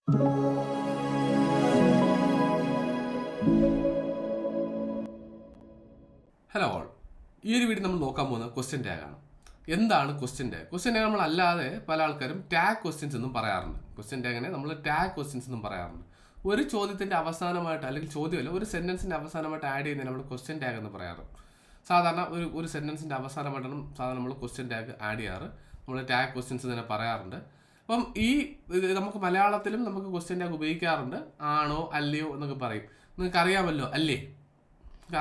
Hello all, ഈ ഒരു video നമ്മൾ നോക്കാൻ പോകുന്നത് ക്വസ്റ്റ്യൻ ടാഗാണ്. എന്താണ് ക്വസ്റ്റ്യൻ ടാഗ്? ക്വസ്റ്റ്യൻ ടാഗ് നമ്മൾ അല്ലാതെ പല ആൾക്കാരും ടാഗ് ക്വസ്റ്റ്യൻസ് എന്നും പറയാറുണ്ട്. ക്വസ്റ്റ്യൻ ടാഗിനെ നമ്മൾ ടാഗ് ക്വസ്റ്റ്യൻസ് എന്നും പറയാറുണ്ട്. ഒരു ചോദ്യത്തിൻ്റെ അവസാനമായിട്ട്, അല്ലെങ്കിൽ ചോദ്യമല്ല, ഒരു സെൻറ്റൻസിൻ്റെ അവസാനമായിട്ട് ആഡ് ചെയ്യുന്നതിന് നമ്മൾ ക്വസ്റ്റ്യൻ ടാഗ് എന്ന് പറയാറ്. സാധാരണ ഒരു സെൻറ്റൻസിൻ്റെ അവസാനമായിട്ടാണ് സാധാരണ നമ്മൾ ക്വസ്റ്റ്യൻ ടാഗ് ആഡ് ചെയ്യാറ്. നമ്മൾ ടാഗ് ക്വസ്റ്റ്യൻസ് തന്നെ പറയാറുണ്ട്. അപ്പം നമുക്ക് മലയാളത്തിലും നമുക്ക് ക്വസ്റ്റ്യൻ ടാഗ് ഉപയോഗിക്കാറുണ്ട്. ആണോ അല്ലയോ എന്നൊക്കെ പറയും. നിങ്ങൾക്ക് അറിയാമല്ലോ അല്ലേ,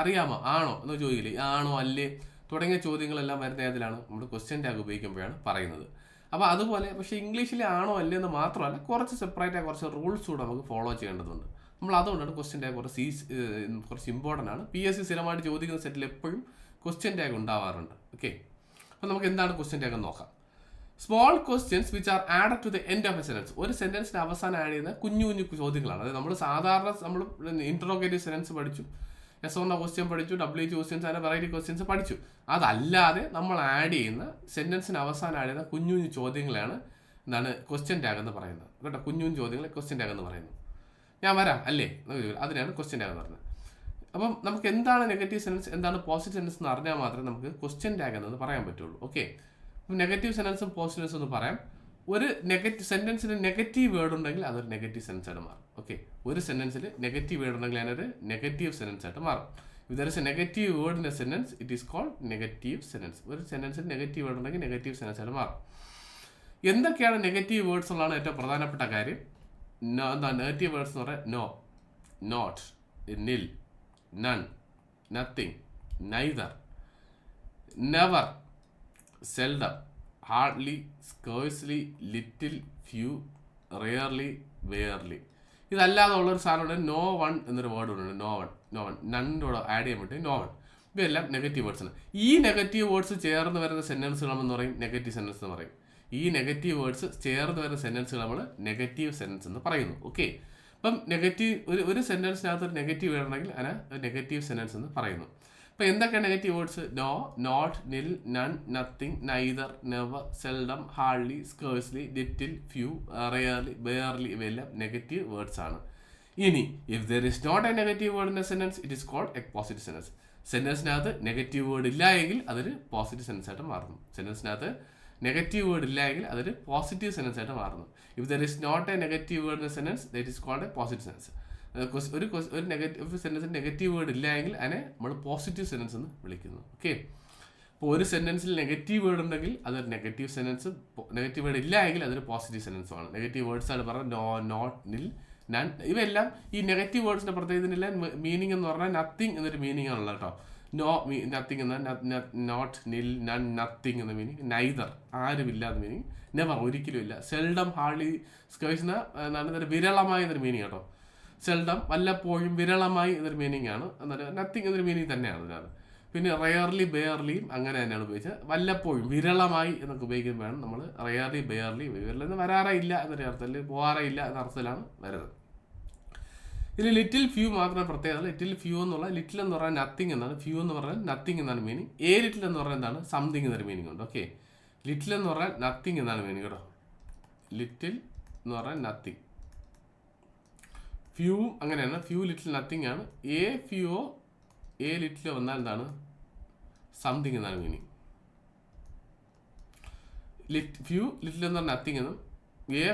അറിയാമോ ആണോ എന്ന് ചോദിക്കില്ലേ, ആണോ അല്ലേ തുടങ്ങിയ ചോദ്യങ്ങളെല്ലാം വരുന്ന ഏതിലാണ്? നമ്മൾ ക്വസ്റ്റ്യൻ ടാഗ് ഉപയോഗിക്കുമ്പോഴാണ് പറയുന്നത്. അപ്പോൾ അതുപോലെ പക്ഷേ ഇംഗ്ലീഷിൽ ആണോ അല്ലേ എന്ന് മാത്രമല്ല, കുറച്ച് സെപ്പറേറ്റ് ആയ കുറച്ച് റൂൾസ് കൂടെ നമുക്ക് ഫോളോ ചെയ്യേണ്ടതുണ്ട്. നമ്മൾ അതുകൊണ്ടാണ് ക്വസ്റ്റ്യൻ ടാഗ് കുറച്ച് ഇമ്പോർട്ടൻ്റ് ആണ്. PSC സ്ഥിരമായിട്ട് ചോദിക്കുന്ന സെറ്റിൽ എപ്പോഴും ക്വസ്റ്റ്യൻ ടാഗ് ഉണ്ടാവാറുണ്ട്. ഓക്കെ, അപ്പോൾ നമുക്ക് എന്താണ് ക്വസ്റ്റ്യൻ ടാഗ് എന്ന് നോക്കാം. Small questions which are added to the end of a sentence. ഒരു സെൻറ്റൻസിന് അവസാനം ആഡ് ചെയ്യുന്ന കുഞ്ഞു കുഞ്ഞു ചോദ്യങ്ങളാണ്. അതായത് നമ്മൾ സാധാരണ ഇൻട്രോഗേറ്റീവ് സെൻറ്റൻസ് പഠിച്ചു, എസ് ഓർണ ക്വസ്റ്റ്യൻ പഠിച്ചു, WH ക്വസ്റ്റ്യൻസ്, അങ്ങനെ വെറൈറ്റി ക്വസ്റ്റ്യൻസ് പഠിച്ചു. അതല്ലാതെ നമ്മൾ ആഡ് ചെയ്യുന്ന സെൻറ്റൻസിന് അവസാനം ആഡ് ചെയ്യുന്ന കുഞ്ഞു കുഞ്ഞു ചോദ്യങ്ങളാണ് എന്താണ് ക്വസ്റ്റ്യൻ ടാഗ് എന്ന് പറയുന്നത്. കേട്ടോ, കുഞ്ഞു കുഞ്ഞു ചോദ്യങ്ങൾ ക്വസ്റ്റ്യൻ ടാഗ് എന്ന് പറയുന്നത്. ഞാൻ വരാം അല്ലേ, അതിനാണ് ക്വസ്റ്റ്യൻ ടാഗ് എന്ന് പറയുന്നത്. അപ്പം നമുക്ക് എന്താണ് നെഗറ്റീവ് സെൻറ്റൻസ്, എന്താണ് പോസിറ്റീവ് സെൻറ്റൻസ് എന്ന് അറിഞ്ഞാൽ മാത്രമേ നമുക്ക് ക്വസ്റ്റ്യൻ ടാഗ് എന്നത് പറയാൻ പറ്റുള്ളൂ. ഓക്കെ, അപ്പം നെഗറ്റീവ് സെൻറ്റൻസും പോസിറ്റീവ് സെൻറ്റൻസും ഒന്ന് പറയാം. ഒരു സെൻറ്റൻസിന് നെഗറ്റീവ് വേർഡ് ഉണ്ടെങ്കിൽ അതൊരു നെഗറ്റീവ് സെൻറ്റൻസ് ആയിട്ട് മാറും. ഓക്കെ, ഒരു സെൻറ്റൻസിൽ നെഗറ്റീവ് വേർഡ് ഉണ്ടെങ്കിൽ അതിനൊരു നെഗറ്റീവ് സെൻറ്റൻസ് ആയിട്ട് മാറും. If there is a negative word in a sentence, it is called negative sentence. ഒരു സെൻറ്റൻസിൽ നെഗറ്റീവ് വേർഡ് ഉണ്ടെങ്കിൽ നെഗറ്റീവ് സെൻറ്റൻസ് ആയിട്ട് മാറും. എന്തൊക്കെയാണ് നെഗറ്റീവ് വേർഡ്സ് ഉള്ളതാണ് ഏറ്റവും പ്രധാനപ്പെട്ട കാര്യം. എന്താ നെഗറ്റീവ് വേർഡ്സ് എന്ന് പറയാൻ? No, not, nil, none, nothing, neither, never, seldom, hardly, scarcely, little, few, rarely, barely. ഇതല്ലാതെ ഉള്ളൊരു സാധനമുണ്ട്, നോ വൺ എന്നൊരു വേർഡ് ഉണ്ട്. നോ വൺ നണ്ണിൻ്റെ കൂടെ ആഡ് ചെയ്യാൻ പറ്റും നോ വൺ. ഇവയെല്ലാം നെഗറ്റീവ് വേർഡ്സ് ആണ്. ഈ നെഗറ്റീവ് വേർഡ്സ് ചേർന്ന് വരുന്ന സെൻറ്റൻസുകളെന്ന് പറയും നെഗറ്റീവ് സെൻറ്റൻസ് എന്ന് പറയും. ഈ നെഗറ്റീവ് വേർഡ്സ് ചേർന്ന് വരുന്ന സെൻറ്റൻസുകൾ നമ്മൾ നെഗറ്റീവ് സെൻറ്റൻസ് എന്ന് പറയുന്നു. ഓക്കെ, അപ്പം ഒരു സെൻറ്റൻസിനകത്ത് ഒരു നെഗറ്റീവ് വേർഡ് ഉണ്ടെങ്കിൽ അതിനെ നെഗറ്റീവ് സെൻറ്റൻസ് എന്ന് പറയുന്നു. അപ്പോൾ എന്തൊക്കെയാണ് negative words? No, not, nil, none, nothing, neither, never, seldom, hardly, scarcely, little, few, rarely, barely. ഇവയെല്ലാം നെഗറ്റീവ് വേർഡ്സ് ആണ്. ഇനി if there is not a negative word in a sentence, it is called a positive sentence. സെൻറ്റൻസിനകത്ത് negative word ഇല്ല എങ്കിൽ അതൊരു positive sentence ആയിട്ട് മാറുന്നു. സെൻറ്റൻസിനകത്ത് negative word ഇല്ല എങ്കിൽ അതൊരു പോസിറ്റീവ് സെൻറ്റൻസ് ആയിട്ട് മാറുന്നു. If there is not a negative word in a sentence, that is called a positive sentence. ഒരു നെഗറ്റീവ് സെൻറ്റൻസിൽ നെഗറ്റീവ് വേർഡ് ഇല്ല എങ്കിൽ അതിനെ നമ്മൾ പോസിറ്റീവ് സെൻറ്റൻസ് എന്ന് വിളിക്കുന്നു. ഓക്കെ, അപ്പോൾ ഒരു സെൻറ്റൻസിൽ നെഗറ്റീവ് വേർഡ് ഉണ്ടെങ്കിൽ അതൊരു നെഗറ്റീവ് സെൻറ്റൻസ്, നെഗറ്റീവ് വേർഡ് ഇല്ല എങ്കിൽ അതൊരു പോസിറ്റീവ് സെൻറ്റൻസുമാണ്. നെഗറ്റീവ് വേർഡ്സ് ആണ് പറഞ്ഞാൽ നോ, നോട്ട്, നിൽ, നൺ. ഇവയെല്ലാം ഈ നെഗറ്റീവ് വേർഡ്സിൻ്റെ പ്രത്യേകതയില്ല. മീനിങ് എന്ന് പറഞ്ഞാൽ നത്തിങ് എന്നൊരു മീനിങ് ആണല്ലോ കേട്ടോ. നോ നത്തിങ് എന്ന, നോട്ട്, നിൽ, നൺ, നത്തിങ് എന്ന മീനിങ്. നൈദർ ആരുമില്ല എന്ന മീനിങ്. നെവർ ഒരിക്കലും ഇല്ല. സെൽഡം, ഹാർഡ്ലി, സ്കേഴ്സ് എന്താണ് വിരളമായ എന്നൊരു മീനിങ് കേട്ടോ. സെൽഡം വല്ലപ്പോഴും, വിരളമായി എന്നൊരു മീനിങ് ആണ്. എന്നാലും നത്തിങ് എന്നൊരു മീനിങ് തന്നെയാണ് ഇതിനകത്ത്. പിന്നെ റെയർലി, ബെയർലിയും അങ്ങനെ തന്നെയാണ് ഉപയോഗിച്ചത്. വല്ലപ്പോഴും, വിരളമായി എന്നൊക്കെ ഉപയോഗിക്കുമ്പോഴാണ് നമ്മൾ റെയർലി, ബെയർലി. വിരലെന്ന് വരാറില്ല എന്നൊരു അർത്ഥത്തിൽ, പോകാറില്ല എന്ന അർത്ഥത്തിലാണ് വരുന്നത്. ഇതിൽ ലിറ്റിൽ, ഫ്യൂ മാത്രം പ്രത്യേകത. ലിറ്റിൽ, ഫ്യൂ എന്നുള്ള, ലിറ്റിൽ എന്ന് പറഞ്ഞാൽ നത്തിങ് എന്നാണ്, ഫ്യൂ എന്ന് പറഞ്ഞാൽ നത്തിങ് എന്നാണ് മീനിങ്. ലിറ്റിൽ എന്ന് പറഞ്ഞാൽ എന്താണ്? സംതിങ് എന്നൊരു മീനിങ് ഉണ്ട്. ഓക്കെ, ലിറ്റിൽ എന്ന് പറഞ്ഞാൽ നത്തിങ് എന്നാണ് മീനിങ് കേട്ടോ. ലിറ്റിൽ എന്ന് പറഞ്ഞാൽ നത്തിങ്. ഫ്യൂ അങ്ങനെയാണ്. ഫ്യൂ, ലിറ്റിൽ, നത്തിങ് ആണ്. ഫ്യൂയോ ലിറ്റിലോ വന്നാൽ എന്താണ്? സംതിങ് എന്നാണ് മീനിങ്. ഫ്യൂ, ലിറ്റിൽ എന്ന് പറഞ്ഞാൽ നത്തിങ് എന്നും,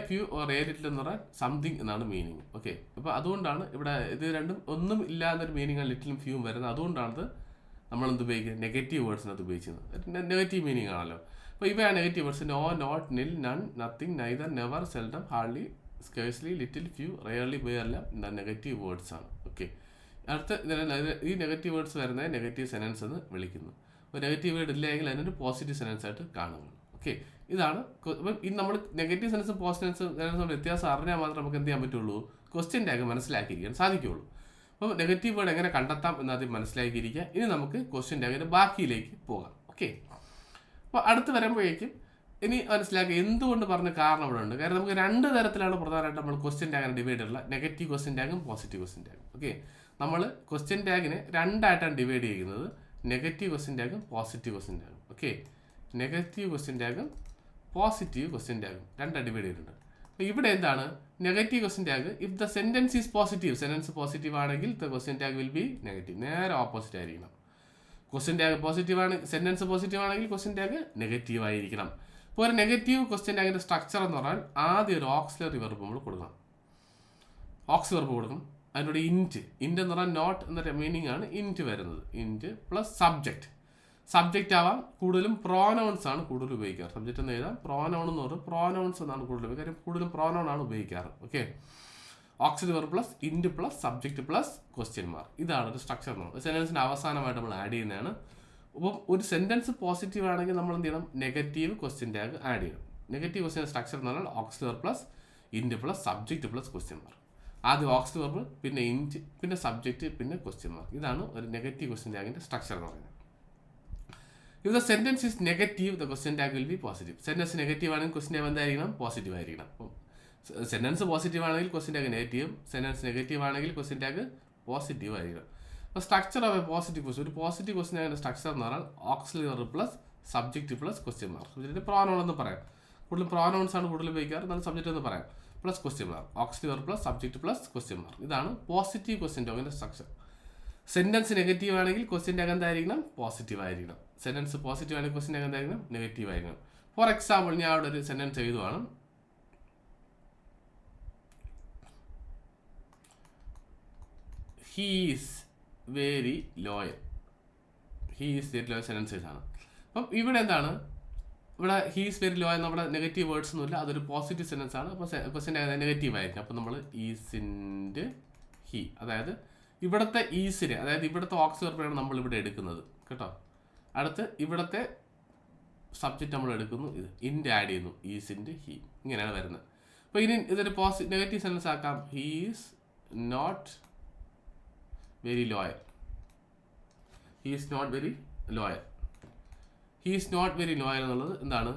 ഫ്യൂ ഓർ ലിറ്റിൽ എന്ന് പറഞ്ഞാൽ സംതിങ് എന്നാണ് മീനിങ്. ഓക്കെ, അപ്പോൾ അതുകൊണ്ടാണ് ഇവിടെ ഇത് രണ്ടും ഒന്നും ഇല്ലാന്നൊരു മീനിങ്ങാണ് ലിറ്റിലും ഫ്യൂവും വരുന്നത്. അതുകൊണ്ടാണ് നമ്മൾ എന്ത് ഉപയോഗിക്കുന്നത്? നെഗറ്റീവ് വേർഡ്സിനകത്ത് ഉപയോഗിക്കുന്നത്. നെഗറ്റീവ് മീനിങ് ആണല്ലോ. അപ്പോൾ ഇവയാണ് negative words. No, not, nil, none, nothing, neither, never, seldom, hardly, scarcely, little, few, rarely, ബെയർലെല്ലാം നെഗറ്റീവ് വേർഡ്സ് ആണ്. ഓക്കെ, അടുത്ത ഈ നെഗറ്റീവ് വേർഡ്സ് വരുന്നത് നെഗറ്റീവ് സെൻറ്റൻസ് എന്ന് വിളിക്കുന്നു. ഒരു നെഗറ്റീവ് വേർഡ് ഇല്ലെങ്കിൽ അതിനൊരു പോസിറ്റീവ് സെൻറ്റൻസ് ആയിട്ട് കാണുന്നു. ഓക്കെ, ഇതാണ്. അപ്പം ഇത് നമ്മൾ നെഗറ്റീവ് സെൻറ്റൻസും പോസിറ്റീവ് സെൻറ്റൻസും വ്യത്യാസം അറിഞ്ഞാൽ മാത്രമേ നമുക്ക് എന്ത് ചെയ്യാൻ പറ്റുള്ളൂ? ക്വസ്റ്റ്യൻ ടാഗ് മനസ്സിലാക്കിയിരിക്കാൻ സാധിക്കുകയുള്ളൂ. അപ്പോൾ നെഗറ്റീവ് വേർഡ് എങ്ങനെ കണ്ടെത്താം എന്നാദ്യം മനസ്സിലാക്കിയിരിക്കുക. ഇനി നമുക്ക് ക്വസ്റ്റ്യൻ ടാഗിൻ്റെ ബാക്കിയിലേക്ക് പോകാം. ഓക്കെ, അപ്പോൾ അടുത്ത് വരുമ്പോഴേക്കും ഇനി മനസ്സിലാക്കുക എന്തുകൊണ്ട് പറഞ്ഞ കാരണം ഇവിടെ ഉണ്ട്. കാരണം നമുക്ക് രണ്ട് തരത്തിലാണ് പ്രധാനമായിട്ട് നമ്മൾ ക്വസ്റ്റ്യൻ ടാഗിനെ ഡിവൈഡ് ചെയ്തിട്ടുള്ള, നെഗറ്റീവ് ക്വസ്റ്റ്യൻ ടാഗും പോസിറ്റീവ് ക്വസ്റ്റ്യൻ ടാഗും. ഓക്കെ, നമ്മൾ ക്വസ്റ്റ്യൻ ടാഗിനെ രണ്ടായിട്ടാണ് ഡിവൈഡ് ചെയ്യുന്നത്. നെഗറ്റീവ് ക്വസ്റ്റ്യൻ ടാഗും പോസിറ്റീവ് ക്വസ്റ്റ്യൻ ടാഗും. ഓക്കെ, നെഗറ്റീവ് ക്വസ്റ്റ്യൻ ടാഗും പോസിറ്റീവ് ക്വസ്റ്റ്യൻ ടാഗും രണ്ടായി ഡിവൈഡ് ചെയ്തിട്ടുണ്ട്. ഇവിടെ എന്താണ് negative question tag? If the sentence is positive, sentence positive ആണെങ്കിൽ the question tag will be negative. നേരെ ഓപ്പോസിറ്റ് ആയിരിക്കണം. ക്വസ്റ്റ്യൻ ടാഗ് പോസിറ്റീവ് ആണ്, സെന്റൻസ് പോസിറ്റീവ് ആണെങ്കിൽ ക്വസ്റ്റ്യൻ ടാഗ് നെഗറ്റീവ് ആയിരിക്കണം. ഇപ്പോൾ ഒരു നെഗറ്റീവ് ക്വസ്റ്റ്യൻ ടാഗിന്റെ സ്ട്രക്ചർ എന്ന് പറഞ്ഞാൽ ആദ്യം ഒരു ഓക്സിലറി വെർബ് നമ്മൾ കൊടുക്കണം. ഓക്സ് വെർബ് കൊടുക്കണം. അതിനോട് ഇൻറ്റ് എന്ന് പറഞ്ഞാൽ നോട്ട് എന്ന മീനിങ് ആണ് ഇൻറ്റ് വരുന്നത്. ഇൻറ്റ് പ്ലസ് സബ്ജക്റ്റ്. സബ്ജക്റ്റ് ആവാം, കൂടുതലും പ്രോനൗൺസ് ആണ് കൂടുതൽ ഉപയോഗിക്കാറ്. സബ്ജക്റ്റ് എന്ന് എഴുതാം, പ്രോനൗൺ എന്ന് പറയും, പ്രോനൗൺസ് എന്നാണ് കൂടുതൽ ഉപയോഗിക്കുക. കാര്യം കൂടുതലും പ്രോനൗൺ ആണ് ഉപയോഗിക്കാറ്. Okay, auxiliary verb plus n't plus subject plus question mark. ഇതാണ് ഒരു സ്ട്രക്ചർ എന്ന് പറയുന്നത്. സെന്റൻസിന്റെ അവസാനമായിട്ട് നമ്മൾ ആഡ് ചെയ്യുന്നതാണ്. അപ്പം ഒരു സെന്റൻസ് പോസിറ്റീവ് ആണെങ്കിൽ നമ്മൾ എന്ത് ചെയ്യണം? നെഗറ്റീവ് ക്വസ്റ്റ്യൻ ടാഗ് ആഡ് ചെയ്യണം. നെഗറ്റീവ് ക്വസ്റ്റ്യൻ സ്ട്രക്ചർ എന്ന് പറഞ്ഞാൽ auxiliary verb plus n't plus subject plus question mark. ആദ്യം ഓക്സിലറി വെർബ്, പിന്നെ ഇൻറ്റ്, പിന്നെ സബ്ജക്റ്റ്, പിന്നെ ക്വസ്റ്റ്യൻ മാർക്ക്. ഇതാണ് ഒരു നെഗറ്റീവ് ക്വസ്റ്റ്യൻ ടാഗിന്റെ സ്ട്രക്ചർ എന്ന് പറയുന്നത്. If the sentence is negative the question tag will B positive. Sentence negative ആണെങ്കിൽ ക്വസ്റ്റ്യൻ ടാഗ് എന്തായിരിക്കണം? പോസിറ്റീവ് ആയിരിക്കണം. അപ്പം സെന്റൻസ് പോസിറ്റീവ് ആണെങ്കിൽ question tag negative, sentence negative ആണെങ്കിൽ ക്വസ്റ്റ്യൻ ടാഗ് പോസിറ്റീവ് ആയിരിക്കണം. അപ്പോൾ structure of A positive question, ഒരു positive question ടാഗിന്റെ സ്ട്രക്ചർ എന്ന് പറഞ്ഞാൽ auxiliary verb plus subject plus question mark. ഇതിന്റെ പ്രോനൗൺ എന്ന് പറയാം. കൂടുതലും പ്രോനൗൺസ് ആണ് കൂടുതൽ ഉപയോഗിക്കാറ്, എന്നാലും സബ്ജക്റ്റ് എന്ന് പറയാം. Plus question mark, auxiliary verb plus subject plus question mark. ഇതാണ് പോസിറ്റീവ് ക്വസ്റ്റ്യൻ ടാഗിന്റെ സ്ട്രക്ചർ. സെന്റൻസ് നെഗറ്റീവ് ആണെങ്കിൽ ക്വസ്റ്റ്യൻ ടാഗ് എന്തായിരിക്കണം? പോസിറ്റീവ് ആയിരിക്കണം. സെന്റൻസ് പോസിറ്റീവ് ആണെങ്കിൽ ക്വസ്റ്റ്യൻ ടാഗ് എന്തായിരിക്കണം? നെഗറ്റീവ് ആയിരിക്കണം. ഫോർ എക്സാമ്പിൾ, ഞാൻ അവിടെ ഒരു സെന്റൻസ് എഴുതുവാണ്. He is very loyal. He is very loyal sentence ആണ്. അപ്പം ഇവിടെ എന്താണ്? ഇവിടെ ഹീ ഈസ് വെരി ലോയൽ, നമ്മുടെ നെഗറ്റീവ് വേർഡ്സ് ഒന്നുമില്ല, അതൊരു പോസിറ്റീവ് സെന്റൻസ് ആണ്. അപ്പോൾ ക്വസ്റ്റ്യൻ ടാഗ് നെഗറ്റീവ് ആയിരിക്കും. അപ്പം നമ്മൾ ഈസിൻ്റെ ഹീ, അതായത് ഇവിടുത്തെ ഈസിന്, അതായത് ഇവിടുത്തെ ഓക്സിലറി വെർബാണ് നമ്മൾ ഇവിടെ എടുക്കുന്നത് കേട്ടോ. അടുത്ത് ഇവിടുത്തെ സബ്ജക്റ്റ് നമ്മൾ എടുക്കുന്നു, ഇത് ഇൻറ്റ് ആഡ് ചെയ്യുന്നു, ഈസിൻ്റെ ഹീ, ഇങ്ങനെയാണ് വരുന്നത്. അപ്പോൾ ഇനി ഇതൊരു നെഗറ്റീവ് സെന്റൻസ് ആക്കാം. He is not very loyal. He is not very loyal. He is not very loyal എന്നുള്ളത് എന്താണ്?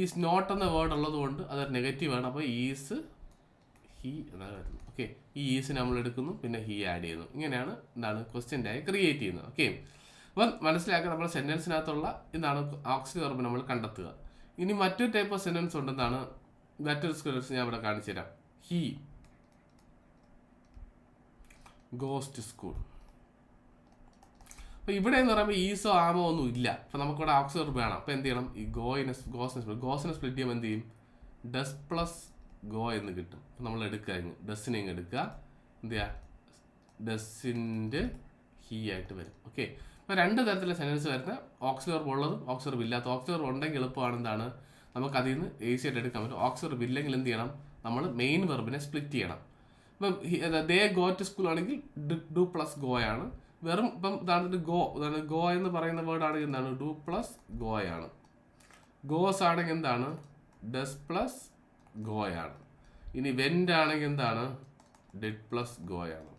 ഈസ് നോട്ട് എന്ന വേർഡ് ഉള്ളത് കൊണ്ട് അതൊരു നെഗറ്റീവാണ്. അപ്പോൾ ഈസ് ഹീ എന്നാണ് വരുന്നത്. ഓക്കെ, ഈ ഈസിന് നമ്മൾ എടുക്കുന്നു, പിന്നെ ഹീ ആഡ് ചെയ്യുന്നു. ഇങ്ങനെയാണ് എന്താണ് ക്വസ്റ്റ്യൻ ടാഗ് ക്രിയേറ്റ് ചെയ്യുന്നത്. ഓക്കെ, അപ്പം മനസ്സിലാക്കുക, നമ്മുടെ സെന്റൻസിനകത്തുള്ള എന്താണ് ഓക്സിലറി വെർബ് നമ്മൾ കണ്ടെത്തുക. ഇനി മറ്റൊരു ടൈപ്പ് ഓഫ് സെന്റൻസ് ഉണ്ട്. എന്താണ് മറ്റൊരു സെന്റൻസ് ഞാൻ ഇവിടെ കാണിച്ചു തരാം. He goes to school. അപ്പോൾ ഇവിടെ എന്ന് പറയുമ്പോൾ ഈസോ ആമോ ഒന്നും ഇല്ല. അപ്പോൾ നമുക്കിവിടെ ഓക്സിലറി വെർബ് വേണം. അപ്പോൾ എന്ത് ചെയ്യണം? ഈ ഗോസിനെ സ്പ്ലിറ്റ് ചെയ്യുമ്പോൾ എന്ത് ചെയ്യും? ഡസ് പ്ലസ് ഗോ എന്ന് കിട്ടും. അപ്പോൾ നമ്മൾ എടുക്കുക, ഡസ്സിനെ ഇങ്ങ് എടുക്കുക, എന്ത് ചെയ്യുക? ഡസ്സിൻ്റെ ഹീ ആയിട്ട് വരും. ഓക്കെ, അപ്പോൾ രണ്ട് തരത്തിലുള്ള സെന്റൻസ് വരുന്ന ഓക്സിലറി വെർബ് ഉള്ളതും ഓക്സിലറി വെർബ് ഇല്ലാത്ത. ഓക്സിലറി വെർബ് ഉണ്ടെങ്കിൽ എളുപ്പമാണ് എന്താണ് നമുക്ക് അതിൽ നിന്ന് ഈസി ആയിട്ട് എടുക്കാൻ പറ്റും. ഓക്സിലറി വെർബ് ഇല്ലെങ്കിൽ എന്ത് ചെയ്യണം? നമ്മൾ മെയിൻ വെർബിനെ സ്പ്ലിറ്റ് ചെയ്യണം. ഇപ്പം ദേ ഗോ ടു സ്കൂൾ ആണെങ്കിൽ ഡു പ്ലസ് ഗോ ആണ്. വെറും ഇപ്പം ഇതാണ് ഗോ എന്ന് പറയുന്ന വേർഡ് ആണെങ്കിൽ എന്താണ്? Do plus ഗോയാണ്. ഗോസ് ആണെങ്കിൽ എന്താണ്? ഡസ് പ്ലസ് ഗോയാണ്. ഇനി വെന്റ് ആണെങ്കിൽ എന്താണ്? ഡെഡ് പ്ലസ് ഗോയാണ്.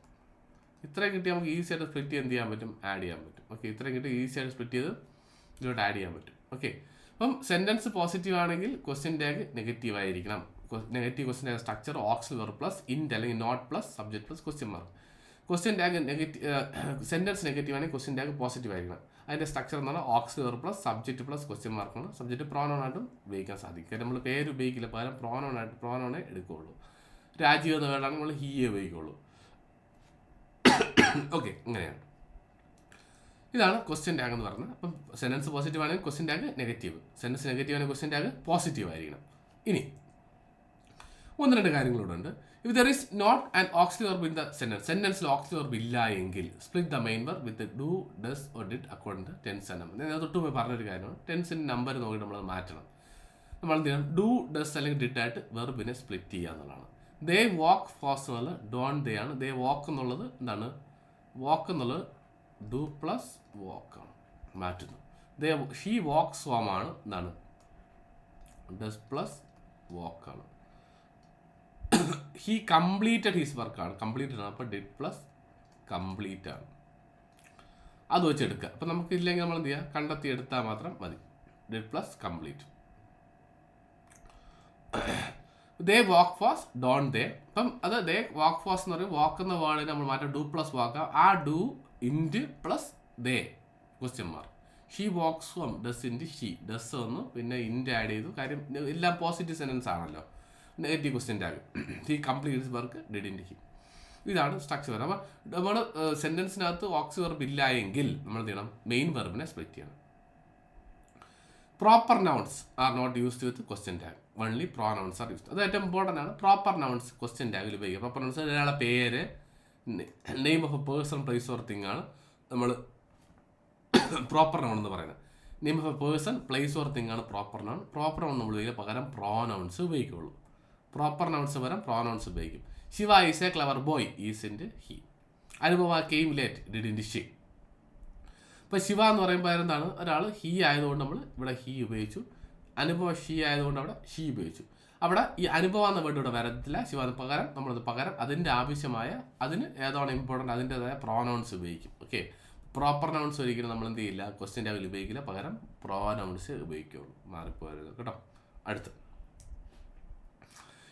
ഇത്രയും കിട്ടി നമുക്ക് ഈസി ആയിട്ട് സ്പ്ലിറ്റ് എന്ത് ചെയ്യാൻ പറ്റും? ആഡ് ചെയ്യാൻ പറ്റും. ഓക്കെ, ഇത്രയും കിട്ടി ഈസി ആയിട്ട് സ്പ്ലിറ്റ് ചെയ്ത് ഇതിലോട്ട് ആഡ് ചെയ്യാൻ പറ്റും. ഓക്കെ, അപ്പം സെന്റൻസ് പോസിറ്റീവ് ആണെങ്കിൽ ക്വസ്റ്റ്യൻ ടാഗ് നെഗറ്റീവ് ആയിരിക്കണം. Negative question tag structure auxiliary verb plus n't അല്ലെങ്കിൽ not plus subject plus question mark. Question tag sentence negative ആണെങ്കിൽ ക്വസ്റ്റ്യൻ ടാഗ് പോസിറ്റീവ് ആയിരിക്കണം. അതിൻ്റെ സ്ട്രക്ചർ എന്ന് പറഞ്ഞാൽ auxiliary verb plus subject plus question മാർക്കാണ്. Subject pronoun ആയിട്ടും ഉപയോഗിക്കാൻ സാധിക്കും. കാരണം നമ്മൾ പേര് ഉപയോഗിക്കില്ല, പകരം പ്രോനൗണേ എടുക്കുകയുള്ളൂ. രാജീവ് എന്ന വേർഡാണെങ്കിൽ നമ്മൾ ഹീയെ ഉപയോഗിക്കുകയുള്ളൂ. ഓക്കെ, അങ്ങനെയാണ്. ഇതാണ് ക്വസ്റ്റ്യൻ ടാഗ് എന്ന് പറയുന്നത്. അപ്പം സെന്റൻസ് പോസിറ്റീവ് ആണെങ്കിൽ question tag negative, sentence negative ആണെങ്കിൽ ക്വസ്റ്റ്യൻ ടാഗ് പോസിറ്റീവ് ആയിരിക്കണം. ഇനി ഒന്ന് രണ്ട് കാര്യങ്ങളോട് ഉണ്ട്. If there is not an auxiliary verb in the സെന്റൻസിൽ ഓക്സിലറി വെർബ് ഇല്ല എങ്കിൽ split the main verb with do, does or did according to tense and number. ഞാൻ തൊട്ട് പോയി പറഞ്ഞൊരു കാര്യമാണ്, ടെൻസിൻ്റെ നമ്പർ നോക്കി നമ്മൾ മാറ്റണം. നമ്മൾ എന്ത് ചെയ്യണം? ഡു, ഡസ് അല്ലെങ്കിൽ ഡിഡ് ആയിട്ട് വെർബിനെ സ്പ്ലിറ്റ് ചെയ്യുക എന്നുള്ളതാണ്. ദേ വാക്ക് ഫാസ്റ്റ് എന്നുള്ളത് ഡോൺ ദേ ആണ്. ദേ വാക്ക് എന്നുള്ളത് എന്താണ്? വാക്ക് എന്നുള്ളത് ഡു പ്ലസ് വാക്കാണ്, മാറ്റുന്നു. ദേ ഷീ വാക്സ് ഹോം ആണ്, എന്താണ്? ഡസ് പ്ലസ് വാക്കാണ്. ഹീ കംപ്ലീറ്റഡ് ഹിസ് വർക്കാണ്, കംപ്ലീറ്റഡ് ആണ്. അപ്പോൾ ഡിഡ് പ്ലസ് കംപ്ലീറ്റ് ആണ്. അത് വെച്ച് എടുക്കുക. അപ്പം നമുക്ക് ഇല്ലെങ്കിൽ നമ്മൾ എന്ത് ചെയ്യുക? കണ്ടെത്തി എടുത്താൽ മാത്രം മതി. Did plus complete. They walk fast, Don ദേ. അപ്പം അത് ദേ വാക്ക് ഫാസ്റ്റ് എന്ന് പറയും. വാക്ക് എന്ന വേർഡിന് നമ്മൾ മാറ്റാം, ഡു പ്ലസ് വാക്ക്. ആ do n't plus they question mark. She walks home, does n't she, does വന്നു, പിന്നെ ഇൻറ്റ് ആഡ് ചെയ്തു. കാര്യം എല്ലാം പോസിറ്റീവ് സെന്റൻസ് ആണല്ലോ. Negative question tag. He completes work didn't he. ഇതാണ് സ്ട്രക്ചർ വരുന്നത്. അപ്പോൾ നമ്മൾ സെൻറ്റൻസിനകത്ത് ഓക്സി വെർബ് ഇല്ല എങ്കിൽ നമ്മൾ എന്ത് ചെയ്യണം? മെയിൻ വെർബിനെ സ്പ്ലിറ്റ് ചെയ്യണം. Proper nouns are not used with question tag, only pronouns are used. അത് ഏറ്റവും ഇമ്പോർട്ടൻ്റ് ആണ്. പ്രോപ്പർ നൗൺസ് ക്വസ്റ്റ്യൻ ടാഗിൽ ഉപയോഗിക്കുക. പ്രോപ്പർ നൗൺസ് ഒരാളുടെ പേര്, name of a person, place or thing ആണ് നമ്മൾ പ്രോപ്പർ നൗൺ എന്ന് പറയുന്നത്. Name of a person, place or thing ആണ് പ്രോപ്പർ നൗൺ. പ്രോപ്പർ നൗൺ നമ്മൾ ഉപയോഗിക്കുക പകരം പ്രോനൗൺസ് ഉപയോഗിക്കുകയുള്ളൂ. പ്രോപ്പർ നൗൺസ് പകരം പ്രോനൗൺസ് ഉപയോഗിക്കും. Shiva is a clever boy, isn't he. Anupama came late, didn't she. ഇപ്പോൾ ശിവ എന്ന് പറയുമ്പോൾ എന്താണ്? ഒരാൾ ഹി ആയതുകൊണ്ട് നമ്മൾ ഇവിടെ ഹി ഉപയോഗിച്ചു. അനുപമ ഷി ആയതുകൊണ്ട് അവിടെ ഷി ഉപയോഗിച്ചു. അവിടെ ഈ അനുഭവ എന്ന വേർഡ് ഇവിടെ വരത്തില്ല. ശിവ പകരം നമ്മളത് പകരം അതിൻ്റെ ആവശ്യമായ, അതിന് ഏതാണ് ഇമ്പോർട്ടൻ്റ് അതിൻ്റെതായ പ്രോനൗൺസ് ഉപയോഗിക്കും. ഓക്കെ, പ്രോപ്പർ നൗൺസ് ഒരിക്കലും നമ്മൾ എന്ത് ചെയ്യില്ല? ക്വസ്റ്റ്യൻ ടാഗിൽ ഉപയോഗിക്കില്ല, പകരം പ്രോനൗൺസ് ഉപയോഗിക്കുകയുള്ളൂ. മാറിപ്പോയത് കേട്ടോ. അടുത്ത്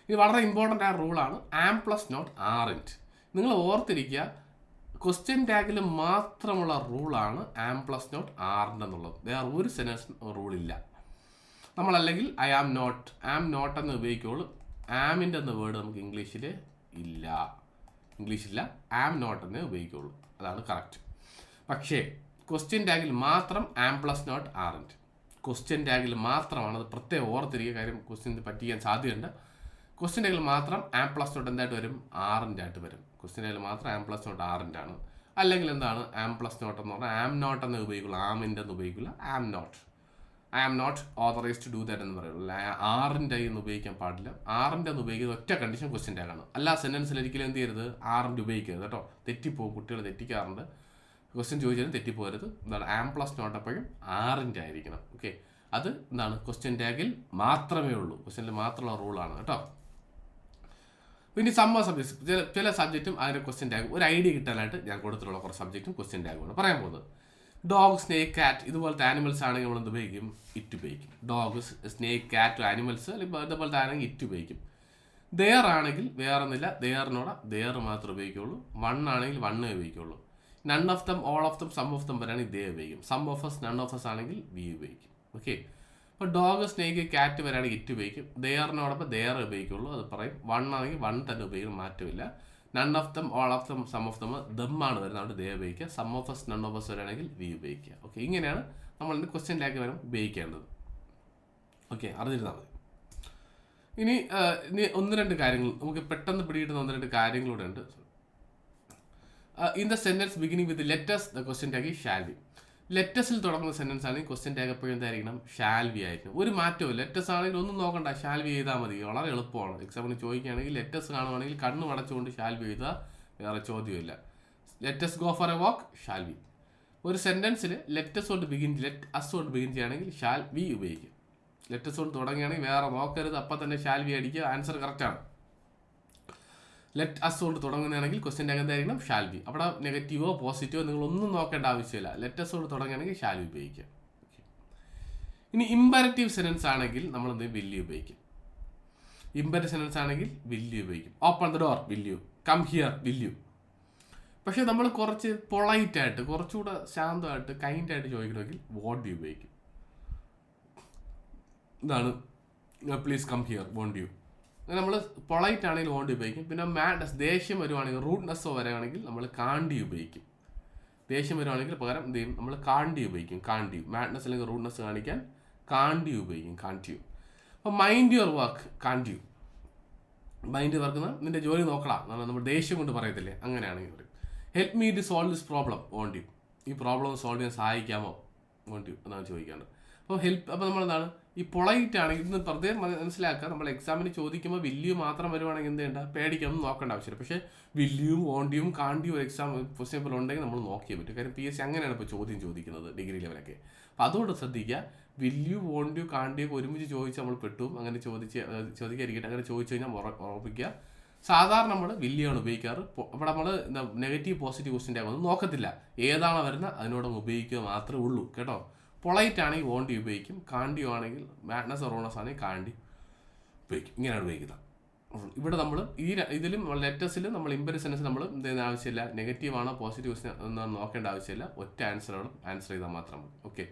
ഇത് വളരെ ഇമ്പോർട്ടൻ്റ് ആയ റൂളാണ്, ആം പ്ലസ് നോട്ട് ആറിൻറ്റ്. നിങ്ങൾ ഓർത്തിരിക്കുക, ക്വസ്റ്റ്യൻ ടാഗിൽ മാത്രമുള്ള റൂളാണ് ആം പ്ലസ് നോട്ട് ആറിൻ്റെ എന്നുള്ളത്. വേറെ ഒരു സെൻറ്റൻസ് റൂളില്ല. നമ്മളല്ലെങ്കിൽ ഐ ആം നോട്ട് എന്ന് ഉപയോഗിക്കുകയുള്ളൂ. ആമിൻ്റെ എന്ന വേർഡ് നമുക്ക് ഇംഗ്ലീഷിൽ ഇല്ല, ആം നോട്ട് എന്നേ ഉപയോഗിക്കുകയുള്ളൂ. അതാണ് കറക്റ്റ്. പക്ഷേ ക്വസ്റ്റ്യൻ ടാഗിൽ മാത്രം ആം പ്ലസ് നോട്ട് ആറിൻറ്റ്. ക്വസ്റ്റ്യൻ ടാഗിൽ മാത്രമാണ്, അത് പ്രത്യേകം ഓർത്തിരിക്കുക. കാര്യം ക്വസ്റ്റ്യൻ പറ്റിക്കാൻ സാധ്യതയുണ്ട്. ക്വസ്റ്റ്യൻ ടാഗിൽ മാത്രം ആം പ്ലസ് നോട്ട് എന്തായിട്ട് വരും? ആറിൻ്റെ ആയിട്ട് വരും. ക്വസ്റ്റ്യൻ ടാഗിൽ മാത്രം ആം പ്ലസ് നോട്ട് ആറിൻ്റെ ആണ്. അല്ലെങ്കിൽ എന്താണ് ആം പ്ലസ് നോട്ട് എന്ന് പറഞ്ഞാൽ ആം നോട്ട് എന്ന് ഉപയോഗിക്കുള്ളൂ, ആമിൻ്റെ എന്ന് ഉപയോഗിക്കില്ല. I am not authorised to do that എന്ന് പറയുള്ളൂ. ആറിൻ്റെ എന്ന് ഉപയോഗിക്കാൻ പാടില്ല. ആറിൻ്റെ എന്ന് ഉപയോഗിക്കുന്നത് ഒറ്റ കണ്ടീഷൻ ക്വസ്റ്റ്യൻ ടാഗാണ്. അല്ല സെൻറ്റൻസിൽ ഒരിക്കലും എന്ത് ചെയ്യരുത്? ആറിൻ്റെ ഉപയോഗിക്കരുത് കേട്ടോ. തെറ്റിപ്പോകും, കുട്ടികൾ തെറ്റിക്കാറുണ്ട്. ക്വസ്റ്റ്യൻ ചോദിച്ചാലും തെറ്റിപ്പോകരുത്. എന്താണ്? ആം പ്ലസ് നോട്ട് എപ്പോഴും ആറിൻ്റെ ആയിരിക്കണം. ഓക്കെ, അത് എന്താണ്? ക്വസ്റ്റ്യൻ ടാഗിൽ മാത്രമേ ഉള്ളൂ, ക്വസ്റ്റ്യനിൽ മാത്രമുള്ള റൂളാണ് കേട്ടോ. പിന്നെ സമ്മ സബ്ജക്ട്സ്, ചില സബ്ജക്റ്റും അതിൻ്റെ ക്വസ്റ്റ്യൻ ടാഗ് ഒരു ഐഡിയ കിട്ടാനായിട്ട് ഞാൻ കൊടുത്തിട്ടുള്ള കുറച്ച് സബ്ജക്റ്റും ക്വസ്റ്റ്യൻ ടാഗുമാണ് പറയാൻ പോകുന്നത്. ഡോഗ്, സ്നേക്ക്, കാറ്റ് ഇതുപോലത്തെ ആനിമൽസ് ആണെങ്കിൽ നമ്മൾ എന്ത് ഉപയോഗിക്കും? ഇറ്റ് ഉപയോഗിക്കും. ഡോഗ്, സ്നേക്ക്, കാറ്റ് ആനിമൽസ് അല്ലെങ്കിൽ ഇതുപോലത്തെ ആണെങ്കിൽ ഇറ്റ് ഉപയോഗിക്കും. ദെയർ ആണെങ്കിൽ വേറെ ഒന്നുമില്ല, ദെയറിനോട് ദെയർ മാത്രമേ ഉപയോഗിക്കുകയുള്ളൂ. വൺ ആണെങ്കിൽ വണ്ണേ ഉപയോഗിക്കുകയുള്ളൂ. None of them, all of them, some of them വരെയാണെങ്കിൽ ദേ ഉപയോഗിക്കും. Some of us, none of us ആണെങ്കിൽ വി ഉപയോഗിക്കും. ഓക്കെ, അപ്പോൾ ഡോഗ്, സ്നേക്ക്, കാറ്റ് വരെയാണെങ്കിൽ ഇറ്റ് ഉപയോഗിക്കും. ദെയറിനോടൊപ്പം ദെയർ ഉപയോഗിക്കുള്ളൂ, അത് പറയും. വൺ ആണെങ്കിൽ വൺ തന്നെ ഉപയോഗിക്കും, മാറ്റമില്ല. None of them, all of them, some of them, ദമ്മാണ് വരുന്നത്, അതുകൊണ്ട് ദേ ഉപയോഗിക്കുക. Some of us, none of us വരെയാണെങ്കിൽ വി ഉപയോഗിക്കുക. ഓക്കെ, ഇങ്ങനെയാണ് നമ്മളിൻ്റെ ക്വസ്റ്റ്യൻ ടാഗ് വരെ ഉപയോഗിക്കേണ്ടത്. ഓക്കെ, അറിഞ്ഞിരുന്നാൽ മതി. ഇനി ഒന്ന് രണ്ട് കാര്യങ്ങൾ നമുക്ക് പെട്ടെന്ന് പിടികിട്ടുന്ന ഒന്ന് രണ്ട് കാര്യങ്ങളൂടെ ഉണ്ട്. In the sentence beginning with let's the question tag is shall we. ലെറ്റേഴ്സിൽ തുടങ്ങുന്ന സെൻറ്റൻസ് ആണെങ്കിൽ ക്വസ്റ്റ്യൻ ടാഗ് എപ്പോഴും എന്തായിരിക്കണം? ഷാൽ ബി ആയിരിക്കും. ഒരു മാറ്റവും ലെറ്റേഴ്സ് ആണെങ്കിൽ ഒന്നും നോക്കണ്ട, ഷാൽ ബി ചെയ്താൽ മതി. വളരെ എളുപ്പമാണ്. എക്സാമിന് ചോദിക്കുകയാണെങ്കിൽ ലെറ്റേഴ്സ് കാണുവാണെങ്കിൽ കണ്ണ് അടച്ചുകൊണ്ട് ഷാൽ ബി ചെയ്താൽ വേറെ ചോദ്യമില്ല. Let's go for a walk, shall we. ഒരു സെൻറ്റൻസിൽ ലെറ്റസ് കൊണ്ട് ബിഗിൻ, ലെറ്റ് അസ് കൊണ്ട് ബിഗിൻ ചെയ്യുകയാണെങ്കിൽ ഷാൽ ബി ഉപയോഗിക്കും. ലെറ്റസ് കൊണ്ട് തുടങ്ങുകയാണെങ്കിൽ വേറെ നോക്കരുത്, അപ്പം തന്നെ ഷാൽ ബി അടിക്കുക, ആൻസർ കറക്റ്റാണ്. ലെറ്റ് അസ് കൊണ്ട് തുടങ്ങുന്നതാണെങ്കിൽ ക്വസ്റ്റ്യൻ ടാഗ് എന്തായിരിക്കണം? Shall we. അവിടെ നെഗറ്റീവോ പോസിറ്റീവോ നിങ്ങളൊന്നും നോക്കേണ്ട ആവശ്യമില്ല. ലെറ്റ് അസ് കൊണ്ട് തുടങ്ങുകയാണെങ്കിൽ ഷാൽ ബി ഉപയോഗിക്കാം. ഇനി ഇമ്പരറ്റീവ് സെൻറ്റൻസ് ആണെങ്കിൽ നമ്മൾ എന്ത് ചെയ്യും? വിൽ യു ഉപയോഗിക്കും. ഇമ്പരറ്റീവ് സെൻറ്റൻസ് ആണെങ്കിൽ വിൽ യു ഉപയോഗിക്കും. Open the door, will you. Come here, will you. പക്ഷേ നമ്മൾ കുറച്ച് പൊളൈറ്റായിട്ട്, കുറച്ചുകൂടെ ശാന്തമായിട്ട്, കൈൻഡായിട്ട് ചോദിക്കണമെങ്കിൽ വോണ്ട് യു ഉപയോഗിക്കും. ഇതാണ് please come here, won't you. നമ്മൾ പൊളൈറ്റ് ആണെങ്കിൽ വോണ്ട് ഉപയോഗിക്കും. പിന്നെ മാഡ്നസ്, ദേഷ്യം വരുവാണെങ്കിൽ, റൂഡ്നെസ്സോ വരികയാണെങ്കിൽ നമ്മൾ കാണ്ടി ഉപയോഗിക്കും. ദേഷ്യം വരുവാണെങ്കിൽ പകരം എന്ത് ചെയ്യും? നമ്മൾ കാണ്ടി ഉപയോഗിക്കും. കാണ്ടി. മാഡ്നസ് അല്ലെങ്കിൽ റൂഡ്നെസ് കാണിക്കാൻ കാണ്ടി ഉപയോഗിക്കും. കാണ്ടിയു. അപ്പോൾ mind your work, can't you. Mind work നിന്റെ ജോലി നോക്കണം, നമ്മൾ ദേഷ്യം കൊണ്ട് പറയത്തില്ലേ, അങ്ങനെയാണെങ്കിൽ പറയും. Help me to solve this problem, won't you. ഈ പ്രോബ്ലം സോൾവ് ചെയ്യാൻ സഹായിക്കാമോ, വോണ്ട് യു എന്നാണ് ചോദിക്കാറ്. അപ്പോൾ ഹെൽപ്പ്, അപ്പോൾ നമ്മളെന്താണ് ഈ പൊളൈറ്റ് ആണെങ്കിൽ ഇന്ന് പ്രത്യേകം മനസ്സിലാക്കുക, നമ്മൾ എക്സാമിന് ചോദിക്കുമ്പോൾ വില്യു മാത്രം വരുവാണെങ്കിൽ എന്ത് ചെയ്യേണ്ട? പേടിക്കൊന്നും നോക്കേണ്ട ആവശ്യമില്ല. പക്ഷേ വില്യുവും വോണ്ടിയും കാണ്ടിയും എക്സാം ക്വസ്റ്റ്യൻ പേപ്പർ ഉണ്ടെങ്കിൽ നമ്മൾ നോക്കിയേ പറ്റും. കാര്യം PSC അങ്ങനെയാണ് ഇപ്പോൾ ചോദ്യം ചോദിക്കുന്നത് ഡിഗ്രി ലെവലൊക്കെ. അപ്പോൾ അതുകൊണ്ട് ശ്രദ്ധിക്കുക, വില്യു വോണ്ടിയും കാണ്ടിയും ഒരുമിച്ച് ചോദിച്ച് നമ്മൾ പെട്ടും. അങ്ങനെ ചോദിക്കാതിരിക്കട്ടെ. അങ്ങനെ ചോദിച്ചു കഴിഞ്ഞാൽ ഉറപ്പിക്കുക. സാധാരണ നമ്മൾ വില്യാണ് ഉപയോഗിക്കാറ്. അപ്പോൾ നമ്മൾ നെഗറ്റീവ് പോസിറ്റീവ് ക്വസ്റ്റ്യൻ ടാഗ് ഒന്നും നോക്കത്തില്ല, ഏതാണോ വരുന്നത് അതിനോടൊന്ന് ഉപയോഗിക്കുക മാത്രമേ ഉള്ളൂ കേട്ടോ. പൊളൈറ്റ് ആണെങ്കിൽ വോണ്ട് യു ഉപയോഗിക്കും. കാണ്ടിയോ ആണെങ്കിൽ മാഡ്നസ് റോണസ് ആണെങ്കിൽ കാണ്ടി ഉപയോഗിക്കും. ഇങ്ങനെയാണ് ഉപയോഗിക്കുന്നത്. ഇവിടെ നമ്മൾ ഇതിലും ലെറ്റേഴ്സിലും നമ്മൾ ഇമ്പരറ്റീവ് സെൻറ്റൻസ് നമ്മൾ എന്ത് ചെയ്യുന്ന ആവശ്യമില്ല. നെഗറ്റീവ് ആണോ പോസിറ്റീവ് എന്നൊന്നും നോക്കേണ്ട ആവശ്യമില്ല. ഒറ്റ ആൻസറുകളും ആൻസർ ചെയ്താൽ മാത്രം മതി. ഓക്കെ,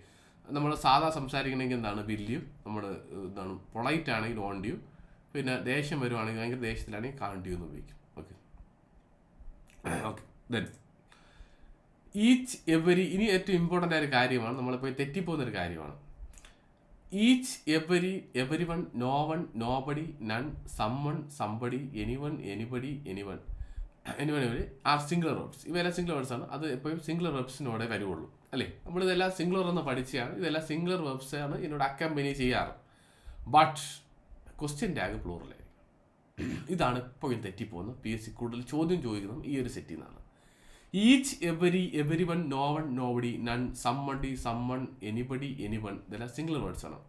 നമ്മൾ സാധാ സംസാരിക്കണമെങ്കിൽ എന്താണ്? വില്യു. നമ്മൾ എന്താണ്? പൊളൈറ്റ് ആണെങ്കിൽ വോണ്ട് യു. പിന്നെ ദേഷ്യം വരുവാണെങ്കിൽ ഭയങ്കര ദേഷ്യത്തിലാണെങ്കിൽ കാണ്ട് യു എന്ന് ഉപയോഗിക്കും. Okay okay then each every, ഇനി ഏറ്റവും ഇമ്പോർട്ടൻ്റ് ആയ ഒരു കാര്യമാണ്, നമ്മളിപ്പോൾ തെറ്റിപ്പോകുന്നൊരു കാര്യമാണ്. Each every one, no one, nobody, none, someone, somebody, anyone, anybody, anyone are singular verbs. ഇവയെല്ലാം സിംഗുലർ വെർബ്സ് ആണ്. അത് എപ്പോഴും സിംഗുലർ വെർബ്സിനോടെ വരുള്ളൂ അല്ലേ. നമ്മളിതെല്ലാം സിംഗുലർ എന്ന് പഠിച്ചാണ്. ഇതെല്ലാം സിംഗുലർ വെർബ്സ് ആണ് ഇതിനോട് അക്കമ്പനി ചെയ്യാറ്. ബട്ട് ക്വസ്റ്റ്യൻ ടാഗ് പ്ലൂറലായിരിക്കും. ഇതാണ് ഇപ്പോൾ തെറ്റിപ്പോകുന്നത്. PSC കൂടുതൽ ചോദ്യം ചോദിക്കുന്നത് ഈ ഒരു സെറ്റിൽ നിന്നാണ്. Each every one, no one, nobody, none, somebody, someone, anybody, anyone ഇതെല്ലാം സിംഗുലർ വേർഡ്സ് ആണ്.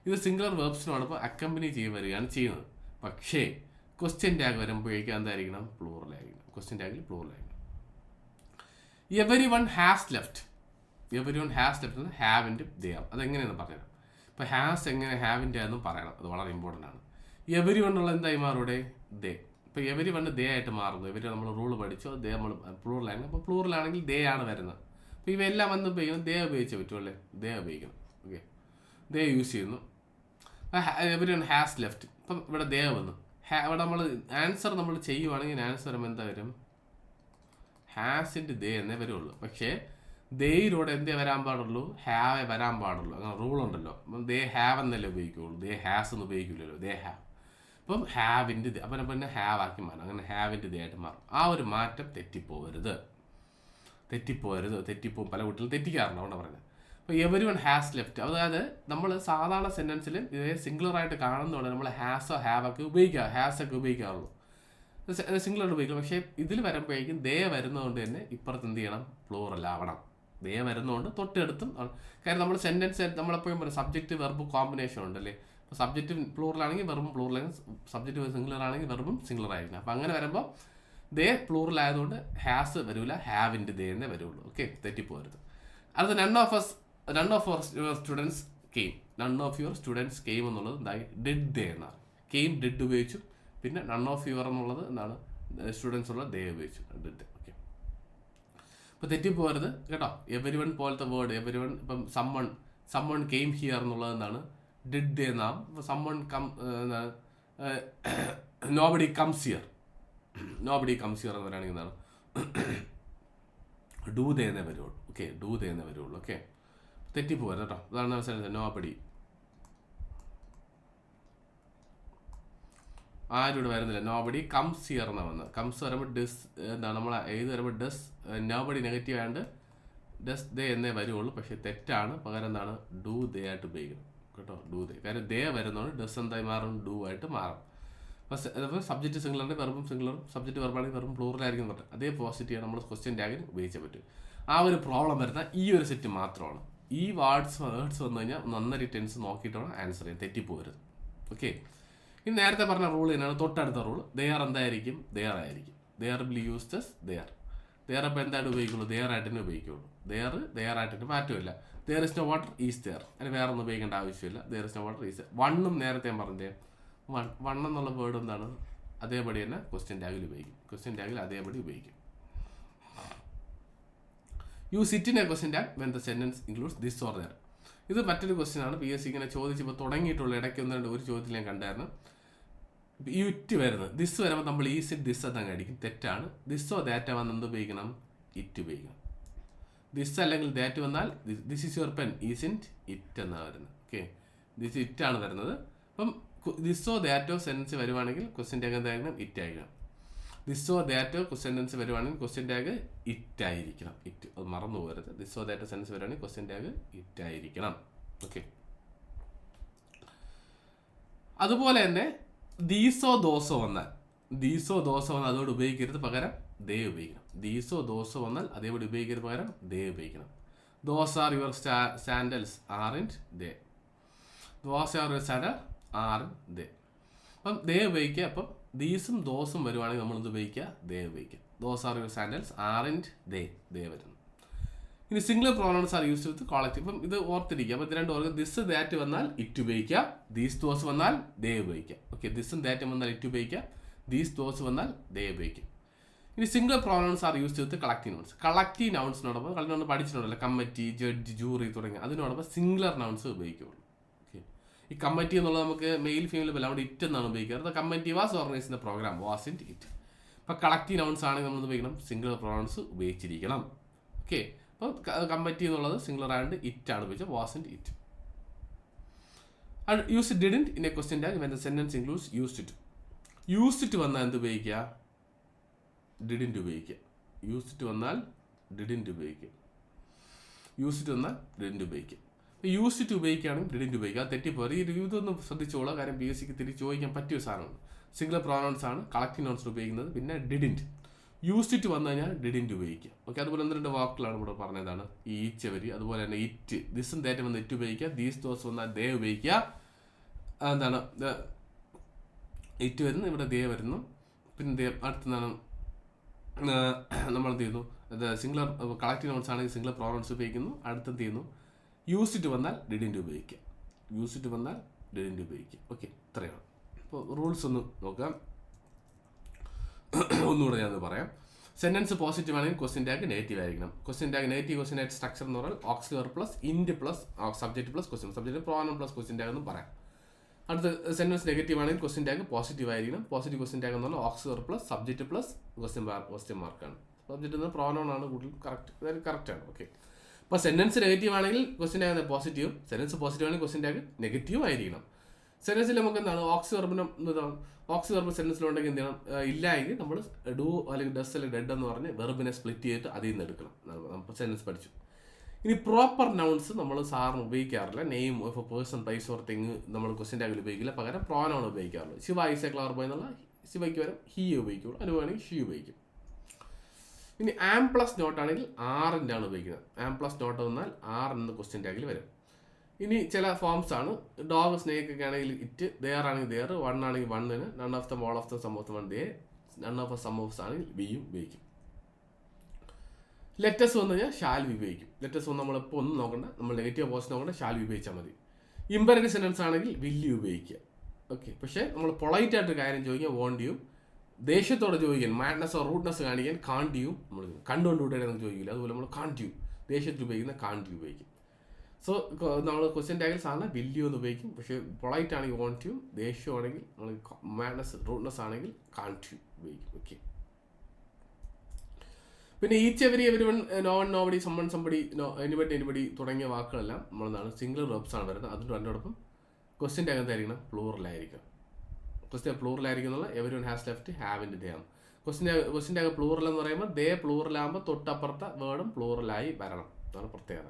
ഇത് സിംഗുലർ വെർബ്സിനോടൊപ്പം അക്കമ്പനി വരികയാണ് ചെയ്യുന്നത്. പക്ഷേ ക്വസ്റ്റ്യൻ ടാഗ് വരുമ്പോഴേക്കും എന്തായിരിക്കണം? പ്ലൂറലായിരിക്കണം. ക്വസ്റ്റ്യൻ ടാഗിൽ പ്ലൂറലായിരിക്കണം. Every one has left. Every one has left എന്ന് ഹാവിൻ്റെ ദേ. അതെങ്ങനെയാണെന്ന് പറഞ്ഞുതരാം. ഇപ്പോൾ ഹാസ് എങ്ങനെ ഹാവിൻ്റെ എന്നും പറയണം. അത് വളരെ ഇമ്പോർട്ടൻ്റ് ആണ്. എവരി വൺ ഉള്ള എന്തായി മാറൂടെ? ദേ. ഇപ്പോൾ എവരി വൺ ദേ ആയിട്ട് മാറുന്നു. ഇവർ നമ്മൾ റൂൾ പഠിച്ചോ, ദേ നമ്മൾ പ്ലൂറലാണ്. അപ്പോൾ പ്ലൂറലാണെങ്കിൽ ദേ ആണ് വരുന്നത്. അപ്പോൾ ഇവയെല്ലാം വന്ന് ഉപയോഗിക്കണം. ദേ ഉപയോഗിച്ചേ പറ്റുമല്ലേ? ദേ ഉപയോഗിക്കണം. ഓക്കെ, ദേ യൂസ് ചെയ്യുന്നു. Every one has left. ഇപ്പം ഇവിടെ ദേ വന്നു. ഇവിടെ നമ്മൾ ആൻസർ നമ്മൾ ചെയ്യുവാണെങ്കിൽ ആൻസർ വരുമ്പോൾ എന്താ വരും? ഹാസിൻ്റെ ദേ എന്നേ വരുള്ളൂ. പക്ഷേ ദേയിലൂടെ എന്തേ വരാൻ പാടുള്ളൂ? ഹാവേ വരാൻ പാടുള്ളൂ. അങ്ങനെ റൂളുണ്ടല്ലോ. അപ്പം ദേ ഹാവ് എന്നല്ലേ ഉപയോഗിക്കുള്ളൂ. ദേ ഹാസ് എന്ന് ഉപയോഗിക്കില്ലല്ലോ. They have. അപ്പം ഹാവിൻ്റെ ദേ, അപ്പം പിന്നെ ഹാവ് ആക്കി മാറും. അങ്ങനെ ഹാവിൻ്റെ ദേ ആയിട്ട് മാറും. ആ ഒരു മാറ്റം തെറ്റിപ്പോകരുത്. തെറ്റിപ്പോവും. പല കുട്ടികളും തെറ്റിക്കാറുണ്ട്. അതുകൊണ്ട് പറയുന്നത്. അപ്പോൾ എവരി വൺ ഹാസ് ലെഫ്റ്റ്, അതായത് നമ്മൾ സാധാരണ സെൻറ്റൻസിൽ ഇതേ സിംഗുലറായിട്ട് കാണുന്നതുകൊണ്ട് നമ്മൾ ഹാസോ ഹാവൊക്കെ ഹാസൊക്കെ ഉപയോഗിക്കാറുള്ളൂ. സിംഗുലർ ഉപയോഗിക്കണം. പക്ഷേ ഇതിൽ വരുമ്പോഴേക്കും ദേ വരുന്നതുകൊണ്ട് തന്നെ ഇപ്പുറത്ത് എന്ത് ചെയ്യണം? പ്ലൂറലാവണം. ദേ വരുന്നതുകൊണ്ട് തൊട്ടടുത്തും. കാര്യം നമ്മൾ സെൻറ്റൻസ് നമ്മളെപ്പോഴും പറയും സബ്ജക്റ്റ് വെർബ് കോമ്പിനേഷൻ ഉണ്ടല്ലേ. അപ്പോൾ സബ്ജക്റ്റ് പ്ലൂറലാണെങ്കിൽ വെർബും പ്ലൂറലാണെങ്കിൽ, സബ്ജക്റ്റ് സിംഗുലർ ആണെങ്കിൽ വെർബും സിംഗുലർ ആയിരിക്കണം. അപ്പോൾ അങ്ങനെ വരുമ്പോൾ ദേ പ്ലൂറൽ ആയതുകൊണ്ട് ഹാസ് വരില്ല, ഹാവിൻ്റെ ദേ എന്നേ വരുള്ളൂ. ഓക്കെ, തെറ്റിപ്പോരുത്. അടുത്ത none of your students came. None of your students came എന്നുള്ളത് എന്തായി? ഡിഡ് ദേ എന്നാണ്. കെയിം ഡിഡ് ഉപയോഗിച്ചു. പിന്നെ നൺ ഓഫ് യുവർ എന്നുള്ളത് എന്താണ്? സ്റ്റുഡൻസ് ഉള്ളത് ദേ ഉപയോഗിച്ചു. ഡിഡ്. ഓക്കെ, ഇപ്പോൾ തെറ്റിപ്പോരുത് കേട്ടോ. എവരി വൺ പോലത്തെ വേർഡ് എവരി വൺ, ഇപ്പം സമ്മൺ കെയിം ഹിയർ എന്നുള്ളത് എന്താണ്? ഡിഡ് ദേ എന്നാം. സമ്മൺ എന്താണ്? നോബഡി കംസ് ഹിയർ എന്ന് പറയുകയാണെങ്കിൽ എന്താണ്? ഡൂ ദേ എന്നേ വരുള്ളൂ. ഓക്കെ, ഡൂ ദേ എന്നേ വരുള്ളൂ. ഓക്കെ, തെറ്റിപ്പോരുത് കേട്ടോ. അതാണ് അവസാനം നോബഡി. ആരും ഇവിടെ വരുന്നില്ല. നോബഡി കംസ് ഹിയർ എന്നാണ് വന്നത്. കംസ് വരുമ്പോൾ ഡസ് എന്താണ്? നമ്മൾ ഏത് വരുമ്പോൾ ഡസ്, നോബഡി നെഗറ്റീവ് ആയതുകൊണ്ട് ഡസ് ദേ എന്നേ വരുള്ളൂ. പക്ഷേ തെറ്റാണ്. പകരം എന്താണ്? ഡൂ ദേ ആയിട്ട് ഉപയോഗിക്കണം കേട്ടോ. ഡൂ ദേ. കാര്യം ദേ വരുന്നതുകൊണ്ട് ഡസ് എന്തായി മാറും? ഡൂ ആയിട്ട് മാറും. അപ്പോൾ സബ്ജക്റ്റ് സിംഗുലറിൻ്റെ വെർബും സിംഗുലറും, സബ്ജക്റ്റ് വെർബാണെങ്കിൽ വെർബും പ്ലൂറലായിരിക്കും പറഞ്ഞത്. അതേ പോസിറ്റീവ് നമ്മൾ ക്വസ്റ്റ്യൻ ടാഗിന് ഉപയോഗിച്ചേ പറ്റും. ആ ഒരു പ്രോബ്ലം വരുന്ന ഈ ഒരു സെറ്റ് മാത്രമാണ്. ഈ വേർഡ്സ് വന്നു കഴിഞ്ഞാൽ നന്നായി ടെൻസ് നോക്കിയിട്ട് വേണം ആൻസർ ചെയ്യാൻ. തെറ്റിപ്പോരുത്. ഓക്കെ, ഇനി നേരത്തെ പറഞ്ഞ റൂൾ തന്നെയാണ് തൊട്ടടുത്ത റൂൾ. ദെയർ എന്തായിരിക്കും? ദെയർ ആയിരിക്കും. There will used there. There അപ്പോൾ എന്തായിട്ട് ഉപയോഗിക്കുള്ളൂ? ദെയർ ആയിട്ട് തന്നെ ഉപയോഗിക്കുള്ളൂ. ദെയർ ആയിട്ട് തന്നെ മാറ്റമില്ല. There is no water is there. അതിന് വേറെ ഒന്നും ഉപയോഗിക്കേണ്ട ആവശ്യമില്ല. There is no water is there. വണ്ണും നേരത്തെ ഞാൻ പറഞ്ഞേ, വൺ എന്നുള്ള വേർഡ് എന്താണ്? അതേപടി തന്നെ ക്വസ്റ്റ്യൻ ടാഗിൽ ഉപയോഗിക്കും. ക്വസ്റ്റ്യൻ ടാഗിൽ അതേപടി ഉപയോഗിക്കും. You sit in a question tag when the sentence includes this or there. ഇത് മറ്റൊരു ക്വസ്റ്റ്യൻ ആണ്. PSC ഇങ്ങനെ ചോദിച്ചപ്പോൾ തുടങ്ങിയിട്ടുള്ള ഇടയ്ക്ക് ഒരു ചോദ്യത്തിൽ ഞാൻ കണ്ടായിരുന്നു. ഈ ഇറ്റ് വരുന്നത് ദിസ് വരുമ്പോൾ നമ്മൾ ഈസ് ഇറ്റ് ദിസ് എന്നങ്ങ് അടിക്കും. തെറ്റാണ്. ദിസ്സോ ദാറ്റ് വന്ന് എന്ത് ഉപയോഗിക്കണം? ഇറ്റ് ഉപയോഗിക്കണം. ദിസ് അല്ലെങ്കിൽ ദാറ്റ് വന്നാൽ this is your pen, is in it എന്നാണ് വരുന്നത്. ഓക്കെ, ദിസ് ഇറ്റ് ആണ് വരുന്നത്. അപ്പം ദിസ്സോ ദാറ്റോ സെൻറ്റൻസ് വരുവാണെങ്കിൽ ക്വസ്റ്റ്യൻ ടാഗ് എന്തായിരിക്കണം? ഇറ്റ് ആയിരിക്കണം. ദിസ്സോ ദാറ്റോ സെൻറ്റൻസ് വരുവാണെങ്കിൽ ക്വസ്റ്റ്യൻ ടാഗ് ഇറ്റ് ആയിരിക്കണം. ഇറ്റ്, അത് മറന്നു പോകരുത്. ദിസ്സോ ദാറ്റോ സെൻറ്റൻസ് വരുവാണെങ്കിൽ ക്വസ്റ്റ്യൻ ടാഗ് ഇറ്റ് ആയിരിക്കണം. ഓക്കെ, അതുപോലെ തന്നെ ദീസോ ദോസോ വന്നാൽ അതോട് ഉപയോഗിക്കരുത്, പകരം ദേ ഉപയോഗിക്കണം. ദീസോ ദോസോ വന്നാൽ അതേപടി ഉപയോഗിക്കരുത്, പകരം ദേ ഉപയോഗിക്കണം. Those are your sandals aren't they. Those are your sandal aren't they. അപ്പം ദേ ഉപയോഗിക്കുക. അപ്പം ദീസും ദോസും വരുവാണെങ്കിൽ നമ്മൾ എന്ത് ഉപയോഗിക്കുക? ദേ ഉപയോഗിക്കുക. Those are your sandals aren't they വരുന്നു. ഇനി singular pronouns are used with collective. ഇപ്പം ഇത് ഓർത്തിരിക്കുക. അപ്പോൾ ഇത് രണ്ടും ഓർക്കുക. ദിസ് ദാറ്റ് വന്നാൽ ഇറ്റ് ഉപയോഗിക്കുക. ദീസ് ദോസ് വന്നാൽ ദേ ഉപയോഗിക്കുക. ഓക്കെ, ദിസും ദാറ്റും വന്നാൽ ഇറ്റ് ഉപയോഗിക്കുക. ദീസ് ദോസ് വന്നാൽ ദേ ഉപയോഗിക്കും. ഇനി singular pronouns are used with collective nouns. Collective നൗൺസിനോടൊപ്പം കളക്റ്റീവ് പഠിച്ചിട്ടുണ്ടല്ലോ, കമ്മിറ്റി, ജഡ്ജ്, ജൂറി തുടങ്ങിയ അതിനോടൊപ്പം സിംഗുലർ നൗൺസ് ഉപയോഗിക്കുകയുള്ളൂ. ഓക്കെ, ഈ കമ്മിറ്റി എന്നുള്ളത് നമുക്ക് മെയിൽ ഫീമെയിൽ ബല അവിടെ ഇറ്റ് എന്നാണ് ഉപയോഗിക്കാറ്. Committee was organise the programme wasn't it. ഇപ്പോൾ കളക്റ്റീവ് നൗൺസ് ആണെങ്കിൽ നമ്മൾ ഉപയോഗിക്കണം സിംഗുലർ പ്രൊനൗൺസ് ഉപയോഗിച്ചിരിക്കണം. ഓക്കെ, അപ്പോൾ കമ്മിറ്റി എന്നുള്ളത് സിംഗുലർ ആയതുകൊണ്ട് ഇറ്റ് ആണ് ഉപയോഗിച്ചത്, wasn't it. Use didn't in a question tag when the sentence includes used to. Used to വന്നാൽ എന്ത് ഉപയോഗിക്കുക? ഡിഡൻറ്റ് ഉപയോഗിക്കുക. യൂസ്ഡ് ടു വന്നാൽ ഡിഡൻറ്റ് ഉപയോഗിക്കുക. യൂസ്ഡ് ടു വന്നാൽ ഡിഡൻറ്റ് ഉപയോഗിക്കുക. യൂസ്ഡ് ടു ഉപയോഗിക്കുകയാണെങ്കിൽ ഡിഡൻറ്റ് ഉപയോഗിക്കുക. അത് തെറ്റിപ്പോയി. ഈ ഇതൊന്നും ശ്രദ്ധിച്ചോളാം, കാര്യം PSCക്ക് തിരിച്ച് ചോദിക്കാൻ പറ്റിയ സാധനമാണ്. സിംഗുലർ പ്രോനൗൺസ് ആണ് കളക്റ്റീവ് നൗൺസ് ഉപയോഗിക്കുന്നത്. പിന്നെ ഡിഡൻറ്റ്, യൂസ്ഡ് ടു വന്നു കഴിഞ്ഞാൽ ഡിഡൻറ്റ് ഉപയോഗിക്കുക. ഓക്കെ, അതുപോലെ 2 വാക്കുകളാണ് ഇവിടെ പറഞ്ഞതാണ്. ഈ ഈച്ച് എവരി, അതുപോലെ തന്നെ ഇറ്റ്, ദിസും ദാറ്റും വന്ന് ഇറ്റ് ഉപയോഗിക്കുക. ദീസ് ദോസ് വന്നാൽ ദേ ഉപയോഗിക്കുക. എന്താണ് ഇറ്റ് വരുന്നു, ഇവിടെ ദേ വരുന്നു. പിന്നെ അടുത്തെന്താണ് നമ്മൾ എന്ത് ചെയ്യുന്നു? സിംഗുലർ കളക്റ്റീവ് നൗൺസ് ആണെങ്കിൽ സിംഗുലർ പ്രോനൗൺസ് ഉപയോഗിക്കുന്നു. അടുത്തെന്ത് ചെയ്യുന്നു? യൂസ്ഡ് ടു വന്നാൽ ഡിഡൻറ്റ് ഉപയോഗിക്കുക. യൂസ്ഡ് ടു വന്നാൽ ഡിഡൻറ്റ് ഉപയോഗിക്കുക. ഓക്കെ, ഇത്രയാണ്. അപ്പോൾ റൂൾസ് ഒന്ന് നോക്കാം. ഒന്നുകൂടെ ഞാനത് പറയാം. സെന്റൻസ് പോസിറ്റീവ് ആണെങ്കിൽ ക്വസ്റ്റ്യൻ ടാഗ് നെഗറ്റീവ് ആയിരിക്കണം. Question tag negative question tag structure എന്ന് പറഞ്ഞാൽ ഓക്സിലർ പ്ലസ് ഇൻഡ് plus subject plus question, subject pronoun plus question tag എന്നും പറയാം. അടുത്ത സെന്റൻസ് നെഗറ്റീവ് ആണെങ്കിൽ ക്വസ്റ്റ്യൻ ടാഗ് പോസിറ്റീവ് ആയിരിക്കണം. പോസിറ്റീവ് ക്വസ്റ്റ്യൻ ടാഗ് എന്ന് പറഞ്ഞാൽ auxiliary plus subject plus question മാർക്കാണ്. സബ്ജക്റ്റ് എന്ന് പ്രോനൗൺ ആണ് കൂടുതൽ കറക്റ്റാണ്. ഓക്കെ, അപ്പോൾ സെന്റൻസ് നെഗറ്റീവ് ആണെങ്കിൽ question tag positive, sentence positive ആണെങ്കിൽ ക്വസ്റ്റ്യൻ ടാഗ് നെഗറ്റീവ് ആയിരിക്കണം. സെന്റൻസിൽ നമുക്ക് എന്താണ് ഓക്സി വെർബ് സെന്റൻസിലുണ്ടെങ്കിൽ എന്ത് ചെയ്യണം? ഇല്ല എങ്കിൽ നമ്മൾ ഡു അല്ലെങ്കിൽ ഡസ് അല്ലെങ്കിൽ ഡെഡ് എന്ന് പറഞ്ഞ് വെർബിനെ സ്പ്ലിറ്റ് ചെയ്തിട്ട് അതിൽ നിന്ന് എടുക്കണം. നമ്മൾ സെന്റൻസ് പഠിച്ചു. ഇനി പ്രോപ്പർ നൗൺസ് നമ്മൾ സാറിന് ഉപയോഗിക്കാറില്ല. Name of a person, place or thing നമ്മൾ ക്വസ്റ്റ്യൻ ടാഗിൽ ഉപയോഗിക്കില്ല. പകരം പ്രോനൗൺ ഉപയോഗിക്കാറുള്ളൂ. Shiva is a clever boy എന്നുള്ള ശിവയ്ക്ക് വരും ഹി ഉപയോഗിക്കുള്ളൂ. അതിന് വേണമെങ്കിൽ ഷീ ഉപയോഗിക്കും. ഇനി ആം പ്ലസ് നോട്ട് ആണെങ്കിൽ ആറിൻ്റെ ആണ് ഉപയോഗിക്കുന്നത്. ആം പ്ലസ് നോട്ട് വന്നാൽ ആർ എന്ന ക്വസ്റ്റ്യൻ ടാഗിൽ വരും. ഇനി ചില ഫോംസ് ആണ്. ഡോഗ് സ്നേക്ക് ഒക്കെ ആണെങ്കിൽ ഇറ്റ്, ദെയർ ആണെങ്കിൽ ദെയർ, വൺ ആണെങ്കിൽ വണ്ണിന്, none of them, all of them, some of them one they, none of some of ആണെങ്കിൽ ബിയും ഉപയോഗിക്കും. ലെറ്റസ് വന്നു കഴിഞ്ഞാൽ ഷാൽ വി ഉപയോഗിക്കും. ലെറ്റസ് വന്ന് നമ്മളിപ്പോൾ ഒന്നും നോക്കണ്ട, നമ്മൾ നെഗറ്റീവ് പോസിറ്റീവ് നോക്കണ്ട, ഷാൽ വി ഉപയോഗിച്ചാൽ മതി. ഇമ്പറേറ്റീവ് സെന്റൻസ് ആണെങ്കിൽ വില്ല് ഉപയോഗിക്കുക. ഓക്കെ, പക്ഷേ നമ്മൾ പൊളൈറ്റ് ആയിട്ടൊരു കാര്യം ചോദിക്കുക വോണ്ട് യു, ദേഷ്യത്തോടെ ചോദിക്കാൻ മാഡ്നസ് റൂട്ട്നെസ് കാണിക്കാൻ കാണ്ട് യു നമ്മൾ കണ്ടുകൊണ്ടുകൂടെ നമുക്ക് ചോദിക്കില്ല. അതുപോലെ നമ്മൾ കാണ്ട് യു, ദേഷ്യത്തിൽ ഉപയോഗിക്കുന്ന കാണ്ട് യു ഉപയോഗിക്കും. സോ നമ്മൾ ക്വസ്റ്റ്യൻ ടാഗിൽ സാധാരണ വില്യു എന്ന് ഉപയോഗിക്കും. പക്ഷേ പൊളൈറ്റ് ആണെങ്കിൽ വോണ്ട് യു, ദേഷ്യമാണെങ്കിൽ നമ്മൾ മാഡ്നസ് റൂട്ട്നെസ് ആണെങ്കിൽ കാണ്ട് യു ഉപയോഗിക്കും. ഓക്കെ, പിന്നെ each every one, no one, nobody, someone, somebody, anybody തുടങ്ങിയ വാക്കുകളെല്ലാം നമ്മളെന്താണ് സിംഗുലർ വെർബ്സ് ആണ് വരുന്നത്. അതിൻ്റെ രണ്ടോടൊപ്പം ക്വസ്റ്റ്യൻ ടാഗ് എന്തായിരിക്കണം? പ്ലൂറലായിരിക്കും. ക്വസ്റ്റ്യൻ പ്ലൂറലായിരിക്കും എന്നുള്ള എവരി വൺ ഹാസ് ലെഫ്റ്റ് ഹാവിൻ്റെ ദേ ആണ്. ക്വസ്റ്റ്യൻ ടാഗ് പ്ലൂറൽ എന്ന് പറയുമ്പോൾ ദേ പ്ലൂറലാകുമ്പോൾ തൊട്ടപ്പുറത്തെ വേർഡും പ്ലൂറലായി വരണം. അതാണ് പ്രത്യേകത.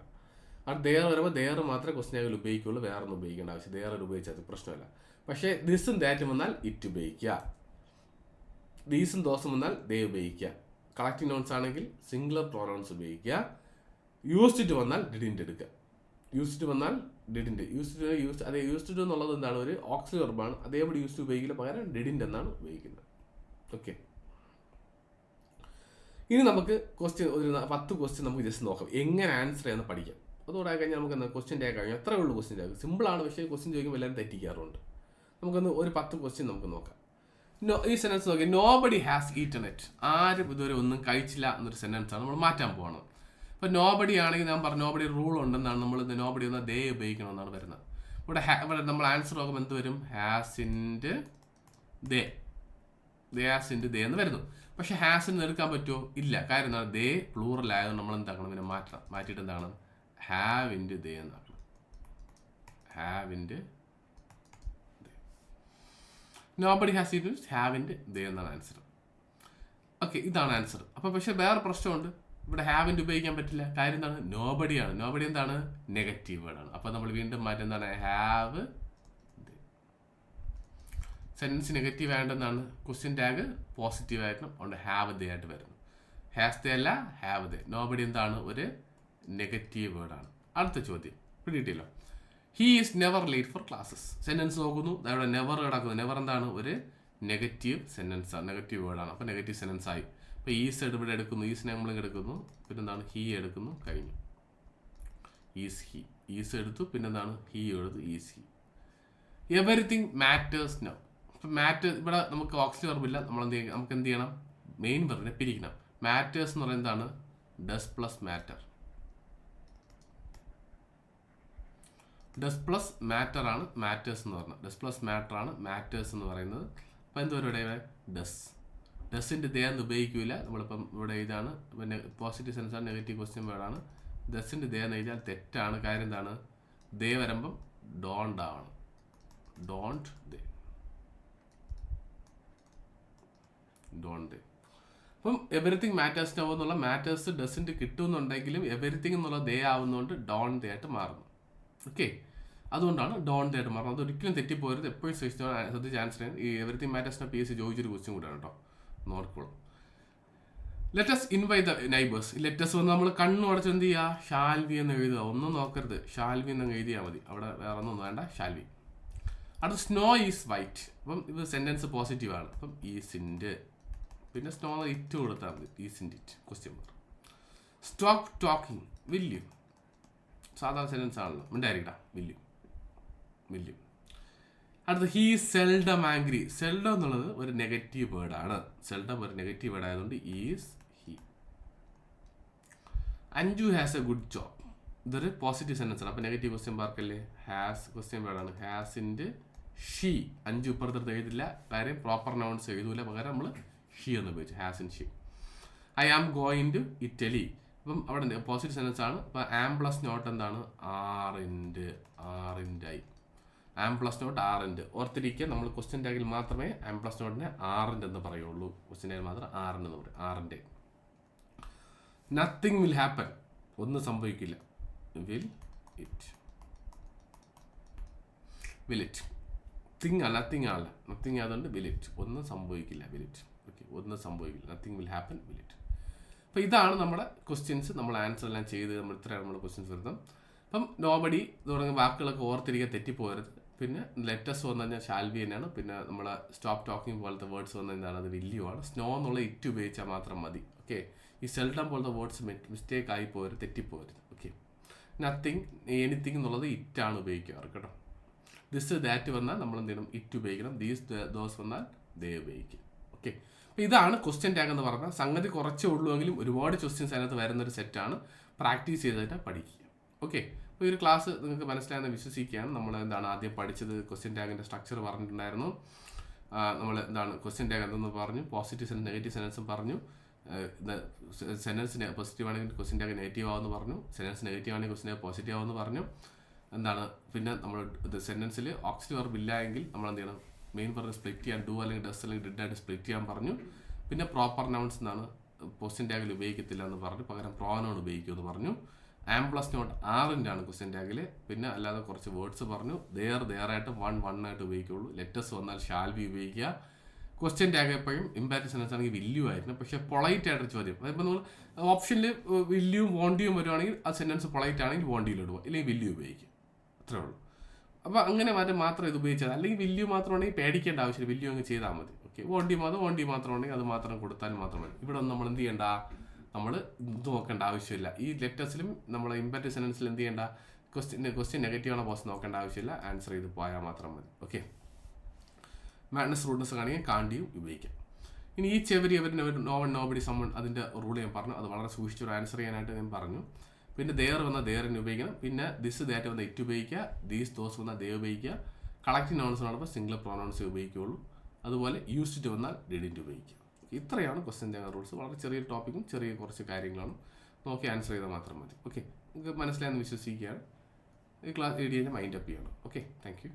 അത് ദെയർ വരുമ്പോൾ ദെയർ മാത്രമേ ക്വസ്റ്റ്യൻ ടാഗിൽ ഉപയോഗിക്കുള്ളൂ, വേറെ ഒന്നും ഉപയോഗിക്കേണ്ട ആവശ്യം. ദെയർ ഉപയോഗിച്ചാൽ പ്രശ്നമില്ല. പക്ഷേ ദിസും ദാറ്റും വന്നാൽ ഇറ്റ് ഉപയോഗിക്കുക. ദീസും ദോസും വന്നാൽ ദേ ഉപയോഗിക്കുക. കളക്റ്റീവ് നൗൺസ് ആണെങ്കിൽ സിംഗുലർ പ്രോനൗൺസ് ഉപയോഗിക്കുക. യൂസ്ഡ് ടു വന്നാൽ ഡിഡിൻറ്റ് എടുക്കുക. യൂസ്ഡ് ടു വന്നാൽ ഡിഡിൻറ്റ്. യൂസ്ഡ് ടു എന്നുള്ളത് എന്താണ്? ഒരു ഓക്സിലറി വെർബാണ്. അതേപടി യൂസ്ഡ് ടു ഉപയോഗിക്കില്ല, പകരം ഡിഡിൻറ്റ് എന്നാണ് ഉപയോഗിക്കുന്നത്. ഓക്കെ, ഇനി നമുക്ക് ക്വസ്റ്റ്യൻ ഒരു 10 ക്വസ്റ്റ്യൻ നമുക്ക് ജസ്റ്റ് നോക്കാം, എങ്ങനെ ആൻസർ ചെയ്യാന്ന് പഠിക്കാം. അതോടെ കഴിഞ്ഞാൽ നമുക്ക് എന്താ ക്വസ്റ്റ്യൻ ടാഗ് കഴിഞ്ഞാൽ എത്രയേ ഉള്ളൂ ക്വസ്റ്റ്യൻ ടാഗ്. സിമ്പിളാണ്, പക്ഷേ ക്വസ്റ്റ്യൻ ചോദിക്കുമ്പോൾ എല്ലാവരും തെറ്റിക്കാറുണ്ട്. നമുക്കൊന്ന് ഒരു 10 ക്വസ്റ്റ്യൻ നമുക്ക് നോക്കാം. ഈ സെൻറ്റൻസ് നോക്കി, നോബഡി ഹാസ് ഈറ്റൺ ഇറ്റ്. ആരും ഇതുവരെ ഒന്നും കഴിച്ചില്ല എന്നൊരു സെൻറ്റൻസാണ് നമ്മൾ മാറ്റാൻ പോകുന്നത്. ഇപ്പോൾ നോബഡി ആണെങ്കിൽ ഞാൻ പറഞ്ഞു നോബഡി റൂൾ ഉണ്ടെന്നാണ്. നമ്മൾ നോബഡി എന്നാൽ ദേ ഉപയോഗിക്കണമെന്നാണ് വരുന്നത്. ഇവിടെ നമ്മൾ ആൻസർ നോക്കുമ്പോൾ എന്ത് വരും? ഹാസിൻ്റെ ദേ, ഹാസിൻ്റെ ദേ എന്ന് വരുന്നു. പക്ഷേ ഹാസിന് എടുക്കാൻ പറ്റുമോ? ഇല്ല. കാര്യം എന്താണ്? ദേ പ്ലൂറൽ ആയതുകൊണ്ട് നമ്മൾ എന്താക്കണം? പിന്നെ മാറ്റിയിട്ട് എന്താണ്? ഹാവിൻ്റെ ദേ എന്നാക്കണം. ഹാവിൻ്റെ നോബഡി ഹാസ് ഈറ്റൺ ഇറ്റ്, ഹാവിൻ്റെ ദേ എന്നാണ് ആൻസർ. ഓക്കെ, ഇതാണ് ആൻസർ. അപ്പോൾ പക്ഷേ വേറെ പ്രശ്നമുണ്ട്. ഇവിടെ ഹാവിൻ്റെ ഉപയോഗിക്കാൻ പറ്റില്ല. കാര്യം എന്താണ്? നോബഡിയാണ്. നോബഡി എന്താണ്? നെഗറ്റീവ് വേർഡാണ്. അപ്പോൾ നമ്മൾ വീണ്ടും മാറ്റി എന്താണ്? ഹാവ്. സെൻറ്റൻസ് നെഗറ്റീവ് ആയതുകൊണ്ടെന്നാണ് ക്വസ്റ്റ്യൻ ടാഗ് പോസിറ്റീവ് ആയിരുന്നു. അതുകൊണ്ട് ഹാവ് ദേ ആയിട്ട് വരുന്നു. ഹാസ് ദേ അല്ല, ഹാവ് ദേ. നോബഡി എന്താണ്? ഒരു നെഗറ്റീവ് വേർഡാണ്. അടുത്ത ചോദ്യം പിടിയിട്ടില്ലോ. He is never late for classes. Sentence നോക്കുന്നു, അവിടെ നെവർ കിടക്കുന്നു. നെവർ എന്താണ്? ഒരു നെഗറ്റീവ് സെൻറ്റൻസാണ്, നെഗറ്റീവ് വേർഡാണ്. അപ്പോൾ നെഗറ്റീവ് സെൻറ്റൻസ് ആയി. ഇപ്പോൾ ഈസ് ഇവിടെ എടുക്കുന്നു, ഈസിനെ നമ്മൾ എടുക്കുന്നു, പിന്നെന്താണ്? ഹീ എടുക്കുന്നു, കഴിഞ്ഞു. ഈസ് ഹീ, ഈസ് എടുത്തു, പിന്നെന്താണ്? ഹീ എടുത്തു, is he. Everything matters now. ഇപ്പം ഇവിടെ നമുക്ക് ഓക്സിലറി വെർബ് ഇല്ല. നമ്മൾ എന്ത് ചെയ്യണം? നമുക്ക് എന്ത് ചെയ്യണം? മെയിൻ വെർബിനെ പിരിക്കണം. മാറ്റേഴ്സ് എന്ന് പറയുന്നത് എന്താണ്? Does plus matter. Does plus matter ആണ് മാറ്റേഴ്സ് എന്ന് പറഞ്ഞത്. ഡസ് പ്ലസ് മാറ്റർ ആണ് മാറ്റേഴ്സ് എന്ന് പറയുന്നത്. അപ്പോൾ എന്തോരം ഇവിടെ ഡസ് ഡസിൻ്റെ ദേ എന്ന് ഉപയോഗിക്കില്ല. നമ്മളിപ്പം ഇവിടെ ഇതാണ് പിന്നെ പോസിറ്റീവ് സെൻസ് ആണ്, നെഗറ്റീവ് ക്വസ്റ്റ്യൻ വേർഡാണ്. ദസിൻ്റെ ദേ എന്ന് എഴുതിയാൽ തെറ്റാണ്. കാര്യം എന്താണ്? ദേ വരുമ്പം ഡോണ്ട് ആണ്. ഡോണ്ട് ദേ, ഡോണ്ട് ദേ. അപ്പം എവറിത്തിങ് മാറ്റേഴ്സ് നൗ എന്നുള്ള മാറ്റേഴ്സ് ഡസിൻ്റെ കിട്ടുമെന്നുണ്ടെങ്കിലും എവറിത്തിങ് എന്നുള്ള ദേ ആവുന്നതുകൊണ്ട് ഡോണ്ട് ദേ ആയിട്ട് മാറുന്നു. ഓക്കെ, അതുകൊണ്ടാണ് ഡോണ്ട് ദേ ആയിട്ട് മാറുന്നത്. അത് ഒരിക്കലും തെറ്റിപ്പോരുത്. എപ്പോഴും ശ്രദ്ധിച്ച് ആൻസർ ചെയ്യാൻ. ഈ എവറിത്തിങ് മാറ്റേഴ്സിനെ PSC ചോദിച്ചൊരു ക്വസ്റ്റ്യൻ കൂടെയാണ് കേട്ടോ, നോർക്കോളും. Let's invite the neighbours. ഈ ലെറ്റസ് വന്ന് നമ്മൾ കണ്ണു അടച്ച് എന്ത് ചെയ്യുക? ഷാൽവി എന്ന് എഴുതുക. ഒന്നും നോക്കരുത്, ഷാൽവി എന്ന് എഴുതിയാൽ മതി. അവിടെ വേറെ ഒന്നും വേണ്ട, ഷാൽവി. അടുത്ത സ്നോ ഈസ് വൈറ്റ്. അപ്പം ഇത് സെൻറ്റൻസ് പോസിറ്റീവാണ്. അപ്പം ഈസിൻ്റെ പിന്നെ സ്നോ ഇറ്റ് കൊടുത്താൽ മതി. ഈസിൻ്റെ it question mark. Stop talking. Will you സാധാരണ സെൻറ്റൻസ് ആണല്ലോ, ഉണ്ടായിരിക്കട്ടാ. വില്യു. അടുത്ത ഹീ സെൽഡം ആംഗ്രി. സെൽഡം എന്നുള്ളത് ഒരു നെഗറ്റീവ് വേർഡാണ്. സെൽഡം ഒരു നെഗറ്റീവ് വേർഡ് ആയതുകൊണ്ട് is he. Anju has a good job. ഇതൊരു പോസിറ്റീവ് സെൻറ്റൻസ് ആണ്. അപ്പോൾ നെഗറ്റീവ് ക്വസ്റ്റ്യൻ മാർക്കല്ലേ? ഹാസ് ക്വസ്റ്റ്യൻ വേർഡാണ്. ഹാസിൻ്റെ ഷീ. അഞ്ചു ഇപ്പുറത്തെടുത്ത് എഴുതില്ല, കാര്യം പ്രോപ്പർ നൗൺസ് എഴുതൂല, പകരം നമ്മൾ ഷീ എന്ന് ഉപയോഗിച്ചു. Hasn't she. I am going to Italy. അപ്പം അവിടെ പോസിറ്റീവ് സെൻറ്റൻസ് ആണ്. അപ്പോൾ ആം പ്ലസ് നോട്ട് എന്താണ്? ആറിൻ്റെ ഐ. ആം പ്ലസ് നോട്ട് ആറിൻ്റെ. ഓർത്തിരിക്കുക, നമ്മൾ ക്വസ്റ്റ്യൻ ടാഗിൽ മാത്രമേ ആം പ്ലസ് നോട്ടിനെ ആറിൻ്റെ എന്ന് പറയുള്ളൂ. ക്വസ്റ്റ്യൻ ടാഗിൽ മാത്രം ആറിൻ്റെ എന്ന് പറയും. ആറിൻ്റെ. Nothing will happen. ഒന്നും സംഭവിക്കില്ല. Will it. തിങ് അല്ല, നത്തിങ് ആണല്ല. നത്തിങ് ആയതുകൊണ്ട് വിൽ ഇറ്റ്. ഒന്നും സംഭവിക്കില്ല. Will it. ഓക്കെ, ഒന്നും സംഭവിക്കില്ല. Nothing will happen, will it. അപ്പോൾ ഇതാണ് നമ്മുടെ ക്വസ്റ്റ്യൻസ്. നമ്മൾ ആൻസർ എല്ലാം ചെയ്ത് ഇത്രയാണ് നമ്മുടെ ക്വസ്റ്റ്യൻസ് വരുന്നത്. അപ്പം നോബഡി തുടങ്ങിയ വാക്കുകളൊക്കെ ഓർത്തിരിക്കാൻ തെറ്റിപ്പോരുത്. പിന്നെ ലെറ്റസ് വന്നു കഴിഞ്ഞാൽ ഷാൽവി തന്നെയാണ്. പിന്നെ നമ്മളെ സ്റ്റോപ്പ് ടോക്കിംഗ് പോലത്തെ വേർഡ്സ് വന്നു കഴിഞ്ഞാൽ അത് വില്യു ആണ്. സ്നോ എന്നുള്ള ഇറ്റ് ഉപയോഗിച്ചാൽ മാത്രം മതി. ഓക്കെ, ഈ സെൽഡം പോലത്തെ വേർഡ്സ് മിസ്റ്റേക്ക് ആയി പോരുത്, തെറ്റിപ്പോരുത്. ഓക്കെ, നത്തിങ് എനിത്തിങ് എന്നുള്ളത് ഇറ്റാണ് ഉപയോഗിക്കാറ് കേട്ടോ. ദിസ് ദാറ്റ് വന്നാൽ നമ്മൾ എന്ത് ചെയ്യണം? ഇറ്റ് ഉപയോഗിക്കണം. ദീസ് ദോസ് വന്നാൽ ദേ ഉപയോഗിക്കും. ഓക്കെ, അപ്പോൾ ഇതാണ് ക്വസ്റ്റ്യൻ ടാഗ് എന്ന് പറഞ്ഞാൽ. സംഗതി കുറച്ചേ ഉള്ളൂവെങ്കിലും ഒരുപാട് ക്വസ്റ്റ്യൻസ് അതിനകത്ത് വരുന്നൊരു സെറ്റാണ്. പ്രാക്ടീസ് ചെയ്തിട്ട് പഠിക്കുക. ഓക്കെ, അപ്പോൾ ഈ ഒരു ക്ലാസ് നിങ്ങൾക്ക് മനസ്സിലായെന്ന് വിശ്വസിക്കുകയാണ്. നമ്മൾ എന്താണ് ആദ്യം പഠിച്ചത്? ക്വസ്റ്റ്യൻ ടാഗിൻ്റെ സ്ട്രക്ചർ പറഞ്ഞിട്ടുണ്ടായിരുന്നു. നമ്മൾ എന്താണ് ക്വസ്റ്റ്യൻ ടാഗ് എന്തെന്ന് പറഞ്ഞു, പോസിറ്റീവ് സെൻറ്റൻസ് നെഗറ്റീവ് സെൻറ്റൻസും പറഞ്ഞു. സെൻറ്റൻസിന് പോസിറ്റീവ് ആണെങ്കിൽ ക്വസ്റ്റ്യൻ ടാഗ് നെഗറ്റീവ് ആവുമെന്ന് പറഞ്ഞു. സെൻറ്റൻസ് നെഗറ്റീവ് ആണെങ്കിൽ ക്വസ്റ്റ്യൻ ടാഗ് പോസിറ്റീവ് ആവുമെന്ന് പറഞ്ഞു. എന്താണ് പിന്നെ നമ്മൾ സെൻറ്റൻസിൽ ഓക്സിലറി വെർബ് ഇല്ല എങ്കിൽ നമ്മൾ എന്ത് ചെയ്യണം? മെയിൻ പറഞ്ഞ് സ്പ്ലിറ്റ് ചെയ്യാൻ ഡു അല്ലെങ്കിൽ ഡസ് അല്ലെങ്കിൽ ഡിഡ് ആയിട്ട് സ്പ്ലിറ്റ് ചെയ്യാൻ പറഞ്ഞു. പിന്നെ പ്രോപ്പർ നൗൺസ് എന്നാണ് ക്വസ്റ്റ്യൻ ടാഗിൽ ഉപയോഗിക്കത്തില്ല എന്ന് പറഞ്ഞു, പകരം പ്രോനൗൺ ഉപയോഗിക്കുമെന്ന് പറഞ്ഞു. ആം പ്ലസ് നോട്ട് ആറിൻ്റെ ആണ് ക്വസ്റ്റ്യൻ ടാഗിൽ. പിന്നെ അല്ലാതെ കുറച്ച് വേർഡ്സ് പറഞ്ഞു. ദേറായിട്ട് വൺ ആയിട്ട് ഉപയോഗിക്കുള്ളൂ. ലെറ്റസ് വന്നാൽ ഷാൽ ബി ഉപയോഗിക്കുക. ക്വസ്റ്റ്യൻ ടാഗ് എപ്പോഴും ഇമ്പാക്റ്റ് സെൻറ്റൻസ് ആണെങ്കിൽ വില്യു ആയിരുന്നു. പക്ഷേ പൊളൈറ്റ് ആയിട്ടൊരു ചോദ്യം. അതിപ്പോൾ നമ്മൾ ഓപ്ഷനിൽ വില്യുവും വോണ്ടിയും വരുവാണെങ്കിൽ ആ സെൻറ്റൻസ് പൊളൈറ്റ് ആണെങ്കിൽ വോണ്ടിയിൽ ഇടുക, അല്ലെങ്കിൽ വില്യു ഉപയോഗിക്കും. അത്രേ ഉള്ളൂ. അപ്പോൾ അങ്ങനെ മാത്രം ഇത് ഉപയോഗിച്ചാൽ, അല്ലെങ്കിൽ വില്യു മാത്രമാണെങ്കിൽ പേടിക്കേണ്ട ആവശ്യമില്ല, വില്യു അങ്ങ് ചെയ്താൽ മതി. ഓക്കെ, വോണ്ടി മാത്രമാണെങ്കിൽ അത് മാത്രം കൊടുത്താൽ മാത്രം മതി. ഇവിടെ ഒന്നും നമ്മൾ എന്ത് ചെയ്യേണ്ട? നമ്മൾ ഇത് നോക്കേണ്ട ആവശ്യമില്ല. ഈ ലെറ്റേഴ്സിലും നമ്മൾ ഇമ്പാക്റ്റ് സെൻറ്റൻസിൽ എന്ത് ചെയ്യേണ്ട? ക്വസ്റ്റ്യൻ നെഗറ്റീവ് ആണോ പോസ്റ്റ് നോക്കേണ്ട ആവശ്യമില്ല. ആൻസർ ചെയ്ത് പോയാൽ മാത്രം മതി. ഓക്കെ, മാഡ്നസ് റൂഡ്നസ് കാണിക്കാൻ കാണ്ടിയും ഉപയോഗിക്കാം. ഇനി ഈ ചെവരി നോബഡി സമ്മൺ അതിൻ്റെ റൂൾ ഞാൻ പറഞ്ഞു. അത് വളരെ സൂക്ഷിച്ചൊരു ആൻസർ ചെയ്യാനായിട്ട് ഞാൻ പറഞ്ഞു. പിന്നെ ദേർ വന്നാൽ ദേറിന് ഉപയോഗിക്കണം. പിന്നെ ദിസ് ദാറ്റ് വന്നാൽ ഇറ്റ് ഉപയോഗിക്കുക. ദീസ് ദോസ് വന്നാൽ ദേ ഉപയോഗിക്കുക. കളക്റ്റീവ് നൗൺസിനോടൊപ്പം സിംഗുലർ പ്രൊനൗൺസേ ഉപയോഗിക്കുകയുള്ളൂ. അതുപോലെ യൂസ്ഡ് വന്നാൽ ഡിഡിൻ്റ് ഉപയോഗിക്കുക. ഇത്രയാണ് ക്വസ്റ്റ്യൻ ടാഗ് റൂൾസ്. വളരെ ചെറിയൊരു ടോപ്പിക്കും ചെറിയ കുറച്ച് കാര്യങ്ങളാണ്. നോക്കി ആൻസർ ചെയ്താൽ മാത്രം മതി. ഓക്കെ, നിങ്ങൾക്ക് മനസ്സിലായെന്ന് വിശ്വസിക്കുകയാണ്. ഈ ക്ലാസ് വീഡിയോനെ മൈൻഡ് അപ്പ് ചെയ്യണം. Okay, thank you.